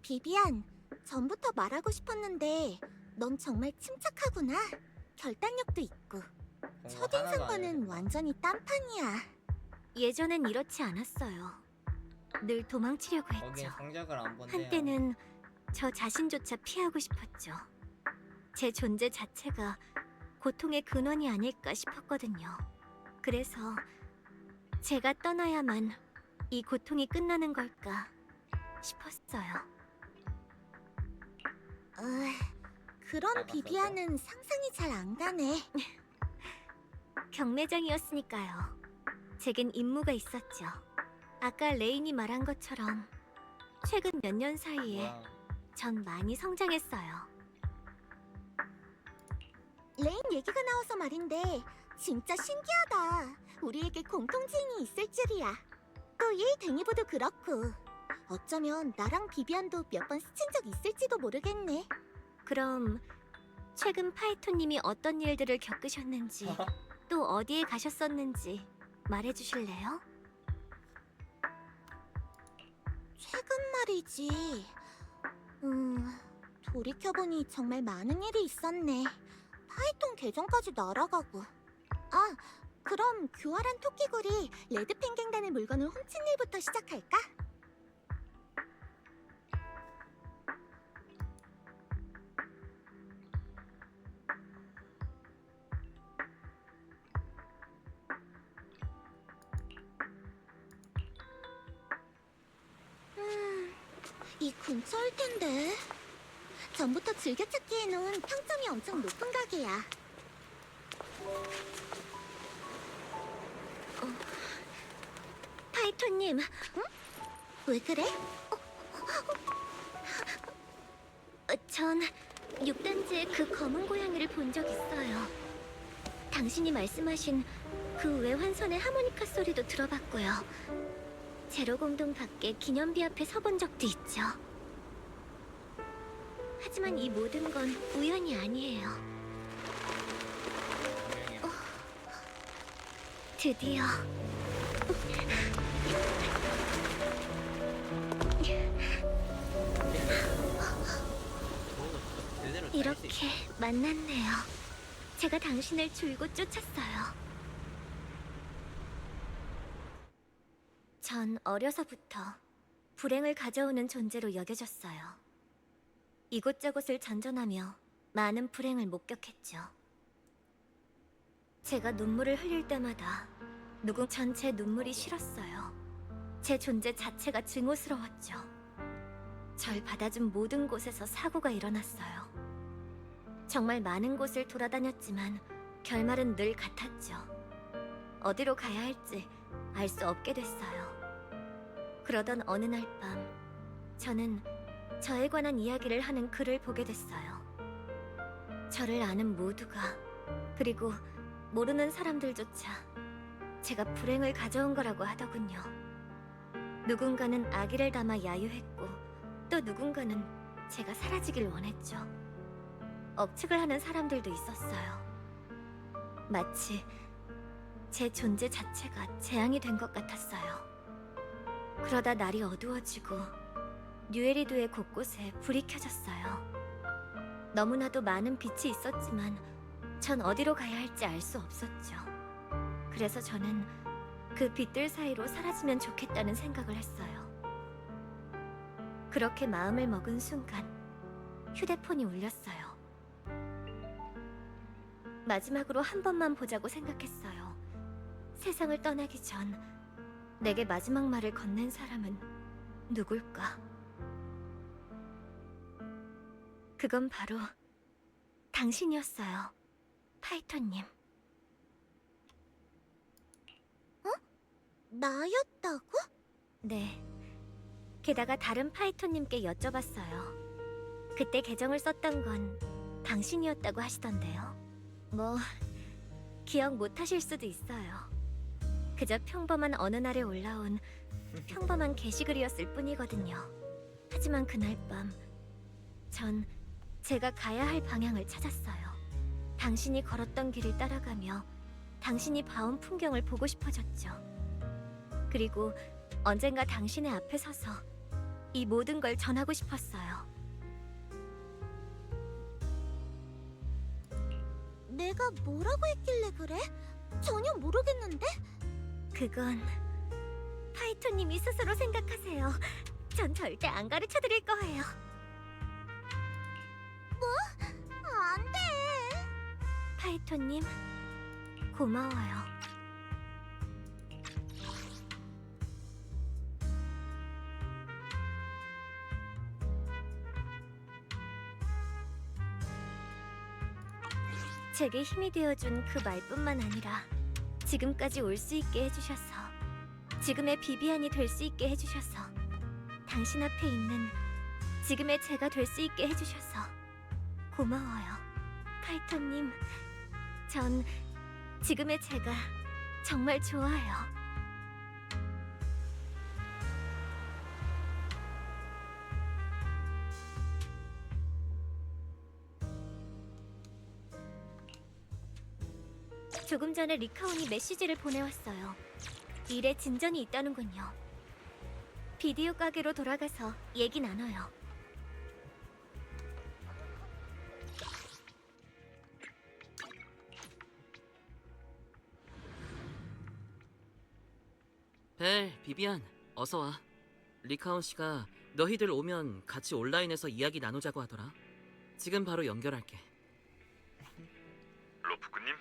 비비안, 전부터 말하고 싶었는데 넌 정말 침착하구나. 결단력도 있고. 공부 하나도 안 해도 첫인상과는 된다. 완전히 딴판이야. 예전엔 이렇지 않았어요. 늘 도망치려고 거긴 했죠. 성적을 안 본대요. 한때는 저 자신조차 피하고 싶었죠. 제 존재 자체가 고통의 근원이 아닐까 싶었거든요. 그래서 제가 떠나야만 이 고통이 끝나는 걸까 싶었어요. 그런 나갔어서? 비비안은 상상이 잘 안 가네. 경매장이었으니까요. 제겐 임무가 있었죠. 아까 레인이 말한 것처럼 최근 몇 년 사이에 뭐야? 전 많이 성장했어요. 레인 얘기가 나와서 말인데 진짜 신기하다. 우리에게 공통점이 있을 줄이야. 또 이 데니브도 그렇고 어쩌면 나랑 비비안도 몇 번 스친 적 있을지도 모르겠네. 그럼 최근 파이토님이 어떤 일들을 겪으셨는지 또 어디에 가셨었는지 말해주실래요? 최근 말이지. 돌이켜보니 정말 많은 일이 있었네. 파이톤 계정까지 날아가고. 아, 그럼 교활한 토끼굴이 레드 펭귄단의 물건을 훔친 일부터 시작할까? 이 근처일 텐데. 전부터 즐겨찾기 해놓은 평점이 엄청 높은 가게야. 파이토님, 왜 그래? 전 6단지의 그 검은 고양이를 본 적 있어요. 당신이 말씀하신 그 외환선의 하모니카 소리도 들어봤고요. 제로공동 밖에 기념비 앞에 서본 적도 있죠. 하지만 이 모든 건 우연이 아니에요. 드디어 제대로 이렇게 만났네요. 제가 당신을 줄곧 쫓았어요. 전 어려서부터 불행을 가져오는 존재로 여겨졌어요. 이곳저곳을 전전하며 많은 불행을 목격했죠. 제가 눈물을 흘릴 때마다 전체 눈물이 싫었어요. 제 존재 자체가 증오스러웠죠. 절 받아준 모든 곳에서 사고가 일어났어요. 정말 많은 곳을 돌아다녔지만 결말은 늘 같았죠. 어디로 가야 할지 알 수 없게 됐어요. 그러던 어느 날 밤, 저는 저에 관한 이야기를 하는 글을 보게 됐어요. 저를 아는 모두가, 그리고 모르는 사람들조차 제가 불행을 가져온 거라고 하더군요. 누군가는 아기를 담아 야유했고, 또 누군가는 제가 사라지길 원했죠. 억측을 하는 사람들도 있었어요. 마치 제 존재 자체가 재앙이 된 것 같았어요. 그러다 날이 어두워지고 뉴에리도의 곳곳에 불이 켜졌어요. 너무나도 많은 빛이 있었지만 전 어디로 가야 할지 알 수 없었죠. 그래서 저는 그 빛들 사이로 사라지면 좋겠다는 생각을 했어요. 그렇게 마음을 먹은 순간 휴대폰이 울렸어요. 마지막으로 한 번만 보자고 생각했어요. 세상을 떠나기 전 내게 마지막 말을 건넨 사람은 누굴까? 그건 바로 당신이었어요, 파이터님. 어? 나였다고? 네. 게다가 다른 파이톤님께 여쭤봤어요. 그때 계정을 썼던 건 당신이었다고 하시던데요. 뭐 기억 못하실 수도 있어요. 그저 평범한 어느 날에 올라온 평범한 게시글이었을 뿐이거든요. 하지만 그날 밤 전 제가 가야 할 방향을 찾았어요. 당신이 걸었던 길을 따라가며 당신이 봐온 풍경을 보고 싶어졌죠. 그리고 언젠가 당신의 앞에 서서 이 모든 걸 전하고 싶었어요. 내가 뭐라고 했길래 그래? 전혀 모르겠는데? 그건 파이토님이 스스로 생각하세요. 전 절대 안 가르쳐 드릴 거예요. 안 돼. 파이토님, 고마워요. 제게 힘이 되어준 그 말뿐만 아니라 지금까지 올 수 있게 해주셔서, 지금의 비비안이 될 수 있게 해주셔서, 당신 앞에 있는 지금의 제가 될 수 있게 해주셔서 고마워요. 파이터님, 전 지금의 제가 정말 좋아요. 조금 전에 리카온이 메시지를 보내왔어요. 일에 진전이 있다는군요. 비디오 가게로 돌아가서 얘기 나눠요. 벨, 비비안, 어서 와. 리카온 씨가 너희들 오면 같이 온라인에서 이야기 나누자고 하더라. 지금 바로 연결할게. 로프크님,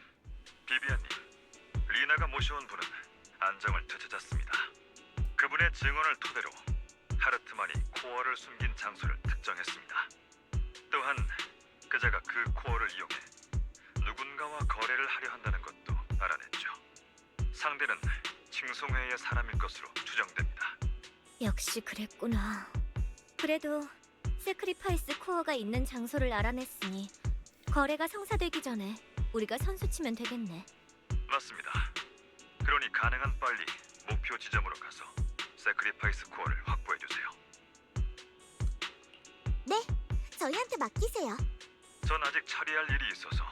비비안님, 리나가 모셔온 분은 안정을 되찾았습니다. 그분의 증언을 토대로 하르트만이 코어를 숨긴 장소를 특정했습니다. 또한 그자가 그 코어를 이용해 누군가와 거래를 하려 한다는 것도 알아냈죠. 상대는 칭송회의 사람일 것으로 추정됩니다. 역시 그랬구나. 그래도 세크리파이스 코어가 있는 장소를 알아냈으니 거래가 성사되기 전에 우리가 선수 치면 되겠네. 맞습니다. 그러니 가능한 빨리 목표 지점으로 가서 세크리파이스 코어를 확보해주세요. 네, 저희한테 맡기세요. 전 아직 처리할 일이 있어서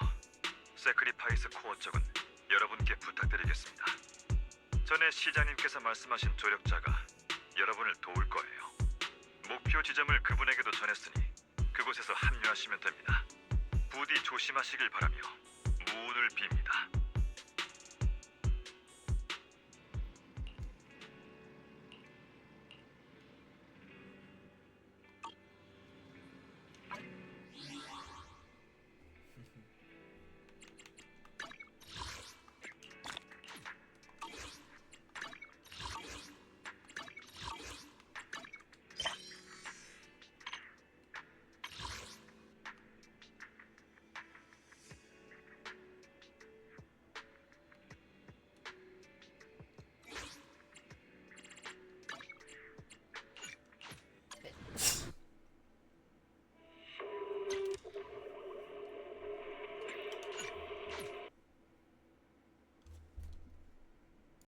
세크리파이스 코어 쪽은 여러분께 부탁드리겠습니다. 전에 시장님께서 말씀하신 조력자가 여러분을 도울 거예요. 목표 지점을 그분에게도 전했으니 그곳에서 합류하시면 됩니다. 부디 조심하시길 바라며 무운을 빕니다.